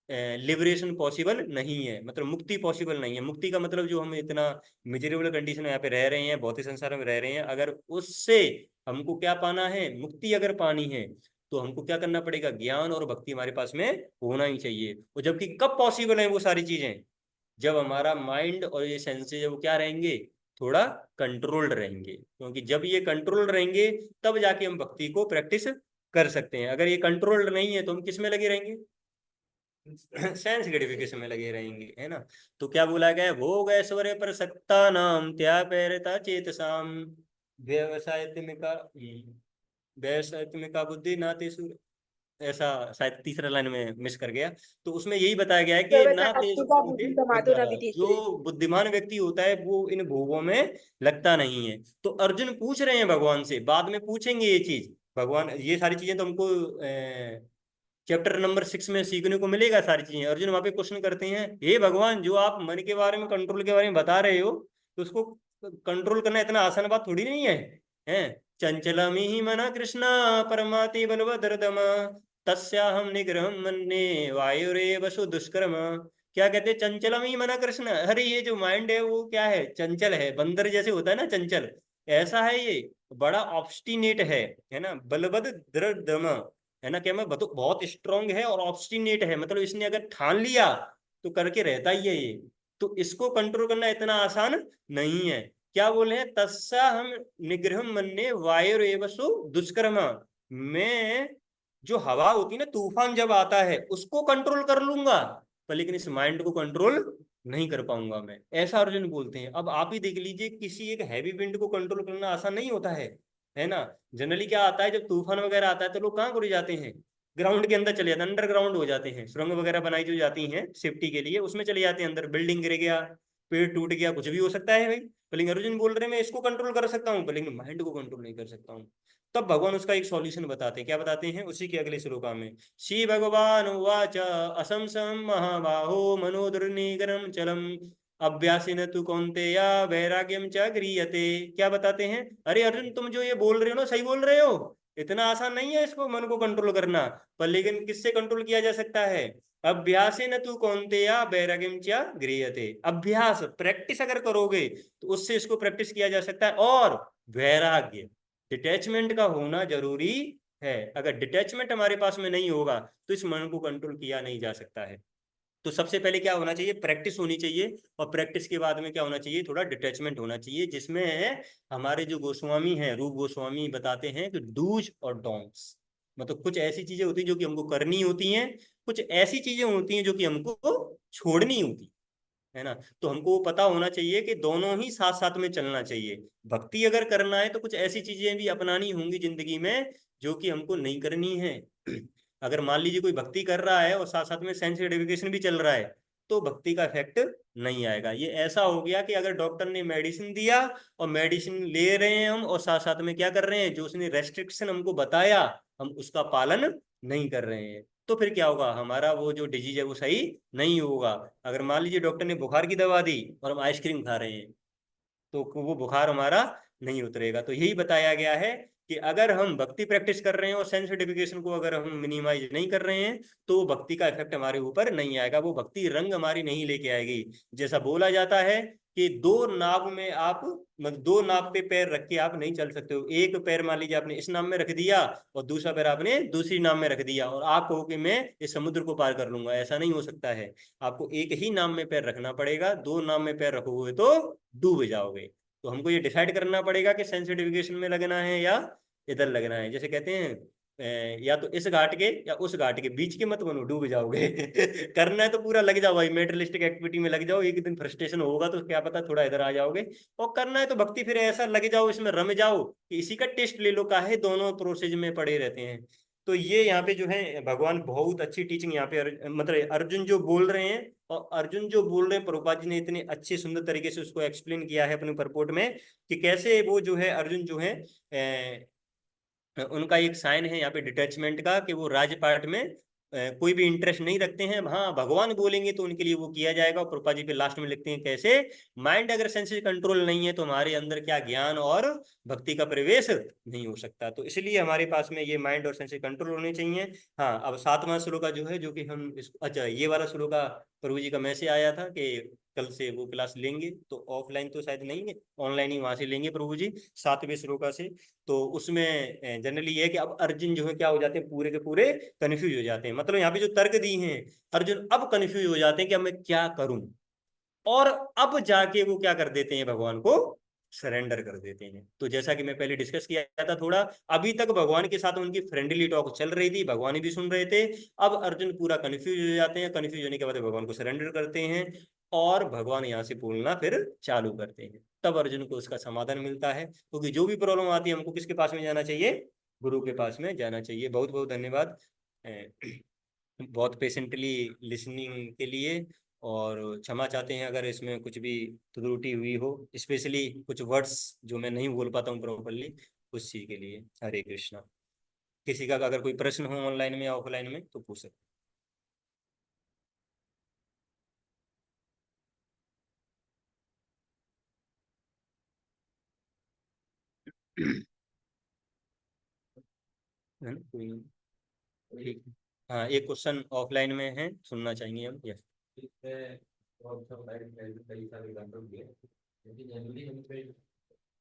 लिबरेशन पॉसिबल नहीं है, मतलब मुक्ति पॉसिबल नहीं है। मुक्ति का मतलब जो हम इतना मिजरेबल कंडीशन में यहाँ पे रह रहे हैं, भौतिक संसार में रह रहे हैं, अगर उससे हमको क्या पाना है, मुक्ति अगर पानी है, तो हमको क्या करना पड़ेगा, ज्ञान और भक्ति हमारे पास में होना ही चाहिए। और जबकि कब पॉसिबल है वो सारी चीजें, जब हमारा माइंड और ये सेंसेस वो क्या रहेंगे, थोड़ा कंट्रोल्ड रहेंगे। क्योंकि जब ये कंट्रोल्ड रहेंगे तब जाके हम भक्ति को प्रैक्टिस कर सकते हैं। अगर ये कंट्रोल्ड नहीं है तो हम किस में लगे रहेंगे, सेंस ग्रेटिफिकेशन में लगे रहेंगे, है ना। तो क्या बोला गया, भोग ऐश्वर्य पर सत्ता नाम त्याग पैरता चेतसाम व्यवसायत्मिका व्यवसायत्मिका बुद्धि नाते ऐसा शायद तीसरा लाइन में मिस कर गया। तो उसमें यही बताया गया है कि ना तेज सर्वथा से बुद्धि गमातो विद्या, न विद्यते। जो बुद्धिमान व्यक्ति होता है वो इन भोगों में लगता नहीं है। तो अर्जुन पूछ रहे हैं भगवान से, बाद में पूछेंगे ये चीज भगवान, ये सारी चीजें तो हमको चैप्टर नंबर 6 में सीखने को मिलेगा सारी चीजें। अर्जुन वहां पे क्वेश्चन करते हैं, हे भगवान, जो आप मन के बारे में, कंट्रोल के बारे में बता रहे हो, तो उसको कंट्रोल करना इतना आसान बात थोड़ी नहीं है। हैं, चंचलमी ही मना कृष्णा परमाति बलवदर्दम तस्याहम निग्रहम मन्ये वायुरेव सु दुष्कर्म। क्या कहते हैं, चंचलम ही मना कृष्ण, अरे ये जो माइंड है वो क्या है, चंचल है, बंदर जैसे होता है ना चंचल, ऐसा है ये, बड़ा ऑब्स्टिनेट है ना, बलवद दृढ़, है ना, क्या मैं बहुत स्ट्रांग है और ऑब्स्टिनेट है, मतलब इसने अगर ठान लिया तो करके रहता ही है ये। तो इसको कंट्रोल करना इतना आसान नहीं है। क्या बोले हैं, तस्सा हम निग्रह मन्ने वायुरेवसु दुष्कर्म, मैं जो हवा होती है ना, तूफान जब आता है उसको कंट्रोल कर लूंगा, पर लेकिन इस माइंड को कंट्रोल नहीं कर पाऊंगा मैं, ऐसा अर्जुन बोलते हैं। अब आप ही देख लीजिए, किसी एक हैवी विंड को कंट्रोल करना आसान नहीं होता है ना। जनरली क्या आता है, जब तूफान वगैरह आता है तो लोग कहाँ को जाते हैं, ग्राउंड के अंदर चले जाते हैं, अंडरग्राउंड हो जाते हैं, सुरंग वगैरह बनाई जो जाती हैं सेफ्टी के लिए, उसमें चले जाते हैं अंदर, बिल्डिंग गिर गया, पेड़ टूट गया, कुछ भी हो सकता है भाई। लेकिन अर्जुन बोल रहे हैं मैं इसको कंट्रोल कर सकता हूँ, लेकिन माइंड को कंट्रोल नहीं कर सकता हूँ। तब भगवान उसका एक सॉल्यूशन बताते हैं, क्या बताते हैं, उसी के अगले श्लोका में। श्री भगवान उवाच असंसम महाबाहो मनोदुर्निगरम चलम अभ्यासेन तु कौन्तेय वैराग्यम च गृह्यते। क्या बताते हैं, अरे अर्जुन तुम जो ये बोल रहे हो ना, सही बोल रहे हो, इतना आसान नहीं है इसको मन को कंट्रोल करना, पर लेकिन किससे कंट्रोल किया जा सकता है, अभ्यासेन तु कौन्तेय वैराग्यम च गृह्यते, अभ्यास प्रैक्टिस अगर करोगे तो उससे इसको प्रैक्टिस किया जा सकता है। और वैराग्य, डिटैचमेंट का होना जरूरी है। अगर डिटैचमेंट हमारे पास में नहीं होगा तो इस मन को कंट्रोल किया नहीं जा सकता है। तो सबसे पहले क्या होना चाहिए, प्रैक्टिस होनी चाहिए, और प्रैक्टिस के बाद में क्या होना चाहिए, थोड़ा डिटैचमेंट होना चाहिए, जिसमें हमारे जो गोस्वामी हैं, रूप गोस्वामी बताते हैं कि डूज और डोंट्स, मतलब कुछ ऐसी चीजें होती हैं जो कि हमको करनी होती हैं, कुछ ऐसी चीजें होती हैं जो कि हमको छोड़नी होती है ना। तो हमको पता होना चाहिए कि दोनों ही साथ साथ में चलना चाहिए। भक्ति अगर करना है तो कुछ ऐसी चीजें भी अपनानी होंगी जिंदगी में जो कि हमको नहीं करनी है। अगर मान लीजिए कोई भक्ति कर रहा है और साथ साथ में सेंस सर्टिफिकेशन भी चल रहा है, तो भक्ति का इफेक्ट नहीं आएगा। ये ऐसा हो गया कि अगर डॉक्टर ने मेडिसिन दिया और मेडिसिन ले रहे हैं हम, और साथ साथ में क्या कर रहे हैं, जो उसने रेस्ट्रिक्शन हमको बताया हम उसका पालन नहीं कर रहे हैं, तो फिर क्या होगा, हमारा वो जो डिजीज है वो सही नहीं होगा। अगर मान लीजिए डॉक्टर ने बुखार की दवा दी और हम आइसक्रीम खा रहे हैं, तो वो बुखार हमारा नहीं उतरेगा। तो यही बताया गया है कि अगर हम भक्ति प्रैक्टिस कर रहे हैं और सेंस सर्टिफिकेशन को अगर हम मिनिमाइज नहीं कर रहे हैं, तो वो भक्ति का इफेक्ट हमारे ऊपर नहीं आएगा, वो भक्ति रंग हमारी नहीं लेके आएगी। जैसा बोला जाता है कि दो नाव में आप, मतलब दो नाव पे पैर रख के आप नहीं चल सकते हो। एक पैर मान लीजिए आपने इस नाव में रख दिया और दूसरा पैर आपने दूसरी नाव में रख दिया, और आप कहो कि मैं इस समुद्र को पार कर लूंगा, ऐसा नहीं हो सकता है। आपको एक ही नाव में पैर रखना पड़ेगा, दो नाव में पैर रखोगे तो डूब जाओगे। तो हमको ये डिसाइड करना पड़ेगा कि सेंसिटिविकेशन में लगना है या इधर लगना है। जैसे कहते हैं या तो इस घाट के या उस घाट के बीच के मत बनो, डूब जाओगे। करना है तो पूरा लग जाओ भाई, मेटलिस्टिक एक्टिविटी में लग जाओ, एक दिन फ्रस्ट्रेशन होगा तो क्या पता थोड़ा इधर आ जाओगे। और करना है तो भक्ति फिर ऐसा लग जाओ, इसमें रम जाओ कि इसी का टेस्ट ले लो, काहे दोनों प्रोसेस में पड़े रहते हैं। तो ये यहाँ पे जो है भगवान बहुत अच्छी टीचिंग यहाँ पे मतलब अर्जुन जो बोल रहे हैं, और अर्जुन जो बोल रहे हैं, प्रभुपाद जी ने इतने अच्छे सुंदर तरीके से उसको एक्सप्लेन किया है अपने परपोर्ट में, कि कैसे वो जो है अर्जुन जो है उनका एक साइन है यहाँ पे डिटैचमेंट का, कि वो राजपाट में कोई भी इंटरेस्ट नहीं रखते हैं। हाँ, भगवान बोलेंगे तो उनके लिए वो किया जाएगा। और प्रभुपाद जी पे लास्ट में लिखते हैं कैसे, माइंड अगर सेंसेस कंट्रोल नहीं है तो हमारे अंदर क्या ज्ञान और भक्ति का प्रवेश नहीं हो सकता। तो इसलिए हमारे पास में ये माइंड और सेंसेस कंट्रोल होने चाहिए। हाँ, अब 7वां श्लोका जो है, जो कि हम अच्छा, ये वाला श्लोका प्रभु जी का मैसेज आया था कि कल से वो क्लास लेंगे, तो ऑफलाइन तो शायद नहीं है, ऑनलाइन ही वहां से लेंगे प्रभु जी, 7वें श्लोका से। तो उसमें जनरली ये है कि अब अर्जुन जो है क्या हो जाते हैं, पूरे के पूरे कंफ्यूज हो जाते हैं। मतलब यहाँ पे जो तर्क दी हैं, अर्जुन अब कंफ्यूज हो जाते हैं कि अब मैं क्या करूं। और अब जाके वो क्या कर देते हैं, भगवान को सरेंडर कर देते हैं। तो जैसा कि मैं पहले डिस्कस किया था थोड़ा, अभी तक भगवान के साथ उनकी फ्रेंडली टॉक चल रही थी, भगवान भी सुन रहे थे। अब अर्जुन पूरा कंफ्यूज हो जाते हैं, कंफ्यूज होने के बाद भगवान को सरेंडर करते हैं, और भगवान यहाँ से बोलना फिर चालू करते हैं। तब अर्जुन को उसका समाधान मिलता है, क्योंकि जो भी प्रॉब्लम आती है हमको किसके पास में जाना चाहिए, गुरु के पास में जाना चाहिए। बहुत बहुत धन्यवाद। बहुत पेशेंटली लिसनिंग के लिए, और क्षमा चाहते हैं अगर इसमें कुछ भी त्रुटि हुई हो, स्पेशली कुछ वर्ड्स जो मैं नहीं बोल पाता हूँ प्रॉपरली, उस चीज़ के लिए। हरे कृष्णा। किसी का अगर कोई प्रश्न हो ऑनलाइन में या ऑफलाइन में तो पूछ सकते हैं। है ना, कोई नहीं। ठीक है। हाँ, एक क्वेश्चन ऑफलाइन में है, सुनना चाहेंगे हम। यस। इसमें बहुत सब कई सारे एग्जाम्पल दिए, लेकिन जनरली हम पे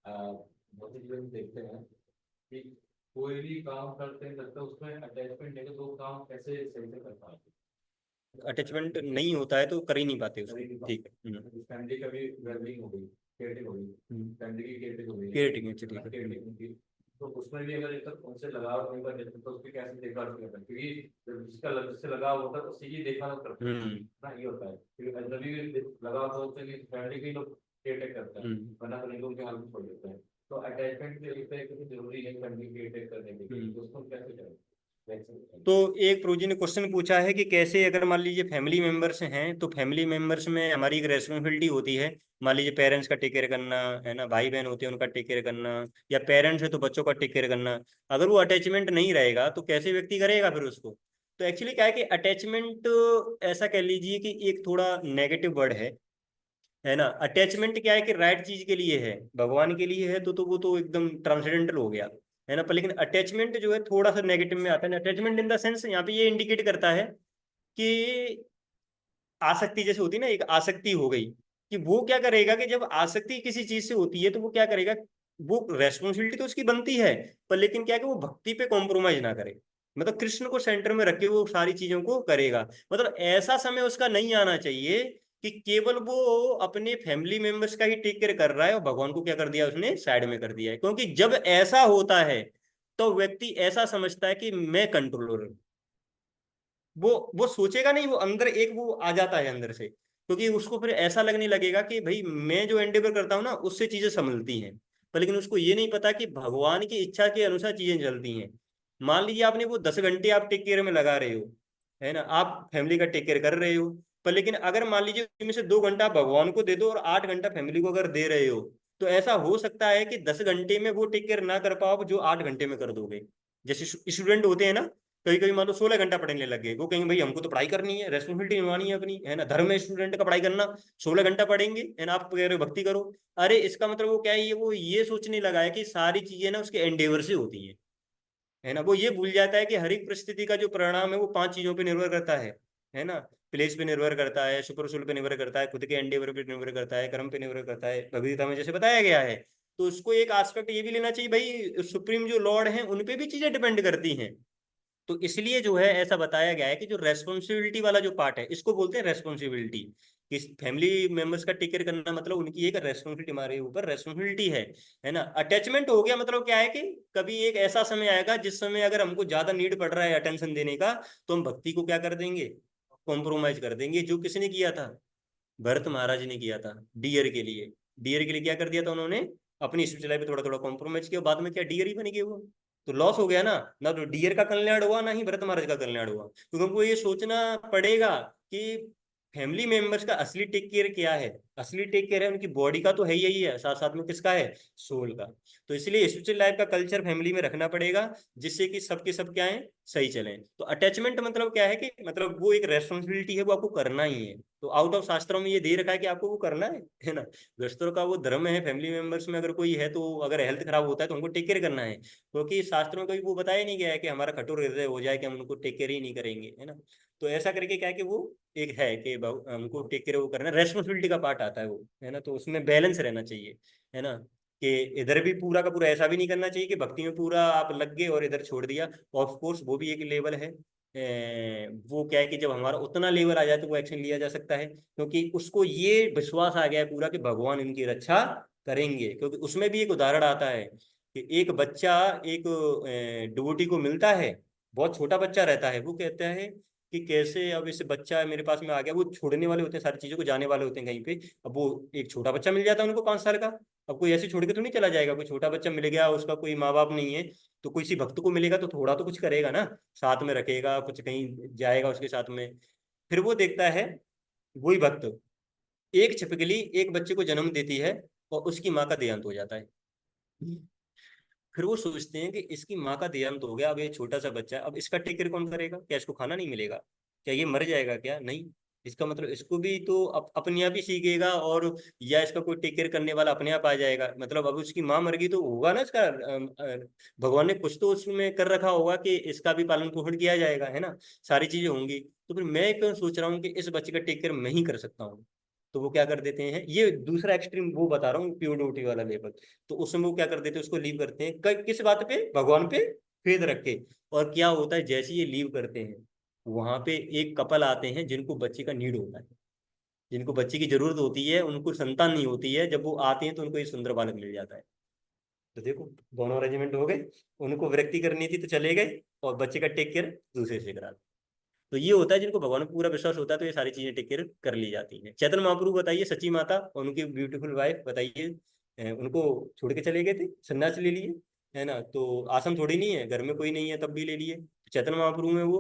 बहुत से लोग देखते हैं कि कोई भी काम करते हैं तब तक उसमें अटैचमेंट है, तो वो काम कैसे सही से कर पाते अटैचमेंट नहीं होता है तो कर ही नहीं पाते उसको। ठीक है। हैं। फैमिली का भी वेलबिंग हो गई, केयरटेक हो गई, फैमिली की केयरटेक हो गई, केयर टेकिंग, अच्छा है ना, ठीक है। केयरटेकिंग की। तो उसमें भी अगर एक तरफ उनसे लगाव नहीं कर तो उसकी कैसे देखभाल करता है, क्योंकि जब जिससे लगाव होता है उसी की देखभाल करते हैं हम्म। ना, ये होता है। क्योंकि अजनबी लगाव तो होता है कि फैमिली के लोग केयरटेक करता है, हम्म। वरना तो लोगों के हाल में छोड़ देते हैं। तो अटैचमेंट के एक तरीके से जरूरी है फैमिली केयरटेक करने के लिए, तो उसको कैसे करें? तो एक प्रोजी ने क्वेश्चन पूछा है कि कैसे, अगर मान लीजिए फैमिली मेंबर्स हैं, तो फैमिली मेंबर्स में हमारी एक रेस्पॉन्सिबिलिटी होती है। मान लीजिए पेरेंट्स का टेक केयर करना, है ना, भाई बहन होते हैं उनका टेक केयर करना, या पेरेंट्स है तो बच्चों का टेक केयर करना। अगर वो अटैचमेंट नहीं रहेगा तो कैसे व्यक्ति करेगा फिर उसको? तो एक्चुअली क्या है कि अटैचमेंट, ऐसा कह लीजिए कि एक थोड़ा नेगेटिव वर्ड है ना। अटैचमेंट क्या है कि राइट चीज के लिए है, भगवान के लिए है, तो वो तो एकदम ट्रांसेंडेंटल हो गया, है ना। पर लेकिन अटैचमेंट जो है थोड़ा सा नेगेटिव में आता है। अटैचमेंट इन द सेंस यहाँ पे ये इंडिकेट करता है कि आसक्ति जैसे होती है ना, एक आसक्ति हो गई, कि वो क्या करेगा कि जब आसक्ति किसी चीज से होती है तो वो क्या करेगा, वो रेस्पॉन्सिबिलिटी तो उसकी बनती है, पर लेकिन क्या है कि वो भक्ति पे कॉम्प्रोमाइज ना करे। मतलब कृष्ण को सेंटर में रख के वो सारी चीजों को करेगा। मतलब ऐसा समय उसका नहीं आना चाहिए कि केवल वो अपने फैमिली मेंबर्स का ही टेक केयर कर रहा है और भगवान को क्या कर दिया उसने, साइड में कर दिया है। क्योंकि जब ऐसा होता है तो व्यक्ति ऐसा समझता है कि मैं कंट्रोलर हूं। वो सोचेगा नहीं, वो अंदर एक वो आ जाता है अंदर से, क्योंकि उसको फिर ऐसा लगने लगेगा कि भाई मैं जो एंडेवर करता हूँ ना उससे चीजें संभलती हैं। पर लेकिन उसको ये नहीं पता कि भगवान की इच्छा के अनुसार चीजें चलती हैं। मान लीजिए आपने वो 10 घंटे आप टेक केयर में लगा रहे हो, है ना, आप फैमिली का टेक केयर कर रहे हो। पर लेकिन अगर मान लीजिए उसमें से 2 घंटा आप भगवान को दे दो और 8 घंटा फैमिली को अगर दे रहे हो, तो ऐसा हो सकता है कि 10 घंटे में वो टेक केयर ना कर पाओ जो 8 घंटे में कर दोगे। जैसे स्टूडेंट होते हैं ना, कहीं कहीं मान लो 16 घंटा पढ़ने लग गए, वो कहेंगे भाई हमको तो पढ़ाई करनी है, रेस्पॉन्सिबिलिटी निभानी है अपनी, है ना, धर्म है स्टूडेंट का पढ़ाई करना। 16 घंटा पढ़ेंगे, है ना, आप कह रहे हो भक्ति करो। अरे इसका मतलब वो क्या है, ये वो ये सोचने लगा है कि सारी चीजें ना उसके एंडेवर से होती हैं, है ना। वो ये भूल जाता है कि हर एक परिस्थिति का जो परिणाम है वो 5 चीजों पे निर्भर करता है ना। प्लेस पे निर्भर करता है, सुपरसोल पे निर्भर करता है, खुद के एंडेवर पे निर्भर करता है, कर्म पे निर्भर करता है, भगवद गीता में जैसे बताया गया है। तो उसको एक एस्पेक्ट ये भी लेना चाहिए भाई, सुप्रीम जो लॉर्ड है उन पे भी चीजें डिपेंड करती हैं। तो इसलिए जो है ऐसा बताया गया है कि जो रेस्पॉन्सिबिलिटी वाला जो पार्ट है इसको बोलते हैं रेस्पॉन्सिबिलिटी। कि फैमिली मेंबर्स का टेक केयर करना मतलब उनकी एक रेस्पॉन्सिबिलिटी, हमारे ऊपर रेस्पॉन्सिबिलिटी है ना। अटैचमेंट हो गया मतलब क्या है कि कभी एक ऐसा समय आएगा जिस समय अगर हमको ज्यादा नीड पड़ रहा है अटेंशन देने का, तो हम भक्ति को क्या कर देंगे, कॉम्प्रोमाइज कर देंगे। जो किसने किया था, भरत महाराज ने किया था डियर के लिए। डियर के लिए क्या कर दिया था उन्होंने, अपनी स्पिरिचुअल लाइफ पे थोड़ा थोड़ा कॉम्प्रोमाइज किया, बाद में क्या डियर ही बन गए वो। तो लॉस हो गया ना, ना तो डियर का कल्याण हुआ ना ही भरत महाराज का कल्याण हुआ। क्योंकि हमको ये सोचना पड़ेगा कि फैमिली मेंबर्स का असली टेक केयर क्या है। असली टेक केयर है उनकी बॉडी का, तो है यही है, साथ साथ में किसका है, सोल का। तो इसलिए स्पिरिचुअल लाइफ का कल्चर फैमिली में रखना पड़ेगा, जिससे कि सबके सब क्या है, सही चलें। तो अटैचमेंट मतलब क्या है कि मतलब वो एक रेस्पॉन्सिबिलिटी है, वो आपको करना ही है। तो आउट ऑफ शास्त्रों में ये दे रखा है कि आपको वो करना है ना। गृहस्थों का वो धर्म है, फैमिली मेंबर्स में अगर कोई है तो अगर हेल्थ खराब होता है तो हमको टेक केयर करना है, क्योंकि शास्त्रों में कभी वो बताया नहीं गया है कि हमारा कठोर हृदय हो जाए कि हम उनको टेक केयर ही नहीं करेंगे, है ना। तो ऐसा करके क्या है कि वो एक है कि हमको टेक केयर वो करना, रेस्पॉन्सिबिलिटी का पार्ट आता है वो, है ना। तो उसमें बैलेंस रहना चाहिए, है ना, कि इधर भी पूरा का पूरा ऐसा भी नहीं करना चाहिए कि भक्ति में पूरा आप लग गए और इधर छोड़ दिया। ऑफ कोर्स वो भी एक लेवल है। वो क्या है कि जब हमारा उतना लेवल आ जाए तो वो एक्शन लिया जा सकता है, क्योंकि उसको ये विश्वास आ गया है पूरा कि भगवान इनकी रक्षा करेंगे। क्योंकि उसमें भी एक उदाहरण आता है कि एक बच्चा एक डिवोटी को मिलता है, बहुत छोटा बच्चा रहता है, वो कहता है कि कैसे अब इस बच्चा मेरे पास में आ गया, वो छोड़ने वाले होते हैं सारी चीजों को, जाने वाले होते हैं कहीं पे। अब वो एक छोटा बच्चा मिल जाता है उनको 5 साल का। अब कोई ऐसे छोड़ के तो नहीं चला जाएगा, कोई छोटा बच्चा मिल गया, उसका कोई माँ बाप नहीं है, तो किसी भक्त को मिलेगा तो थोड़ा तो कुछ करेगा ना, साथ में रखेगा, कुछ कहीं जाएगा उसके साथ में। फिर वो देखता है, वही भक्त एक छिपकली एक बच्चे को जन्म देती है और उसकी माँ का देहांत हो जाता है। फिर वो सोचते हैं कि इसकी माँ का देहांत हो गया, अब ये छोटा सा बच्चा है, अब इसका टेक केयर कौन करेगा, क्या इसको खाना नहीं मिलेगा, क्या ये मर जाएगा क्या, नहीं। इसका मतलब इसको भी तो अपने आप ही सीखेगा, और या इसका कोई टेक केयर करने वाला अपने आप आ जाएगा। मतलब अब उसकी माँ मर गई तो होगा ना इसका, भगवान ने कुछ तो उसमें कर रखा होगा कि इसका भी पालन पोषण किया जाएगा, है ना, सारी चीजें होंगी। तो फिर मैं क्यों सोच रहा हूँ कि इस बच्चे का टेक केयर मैं ही कर सकता हूँ। तो वो क्या कर देते हैं, ये दूसरा एक्सट्रीम वो बता रहा हूँ, प्योर डिवोटी वाला लेवल। तो उसमें वो क्या कर देते हैं, उसको लीव करते हैं, किस बात पे, भगवान पे फेथ रख के। और क्या होता है, जैसे ये लीव करते हैं, वहां पे एक कपल आते हैं जिनको बच्चे का नीड होता है, जिनको बच्चे की जरूरत होती है, उनको संतान नहीं होती है, जब वो आते हैं तो उनको ये सुंदर बालक मिल जाता है। तो देखो, दोनों अरेंजमेंट हो गए, उनको विरक्ति करनी थी तो चले गए, और बच्चे का टेक केयर दूसरे से करा। तो ये होता है जिनको भगवान पर पूरा विश्वास होता है, तो ये सारी चीजें टेक केयर कर ली जाती हैं। चैतन्य महाप्रभु बताइए, सची माता और उनकी ब्यूटीफुल वाइफ बताइए, उनको छोड़ के चले गए थे, सन्यास ले लिए, है ना, तो आश्रम थोड़ी नहीं है, घर में कोई नहीं है तब भी ले लिए। तो चैतन्य महाप्रभु में वो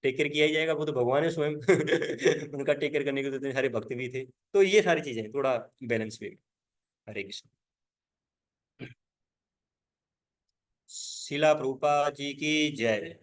टेक केयर किया ही जाएगा, वो तो भगवान है स्वयं। उनका टेक केयर करने के तो इतने सारे भक्त भी थे। तो ये सारी चीजें थोड़ा बैलेंस में। हरे कृष्ण। शिला प्रभुपाद जी की जय।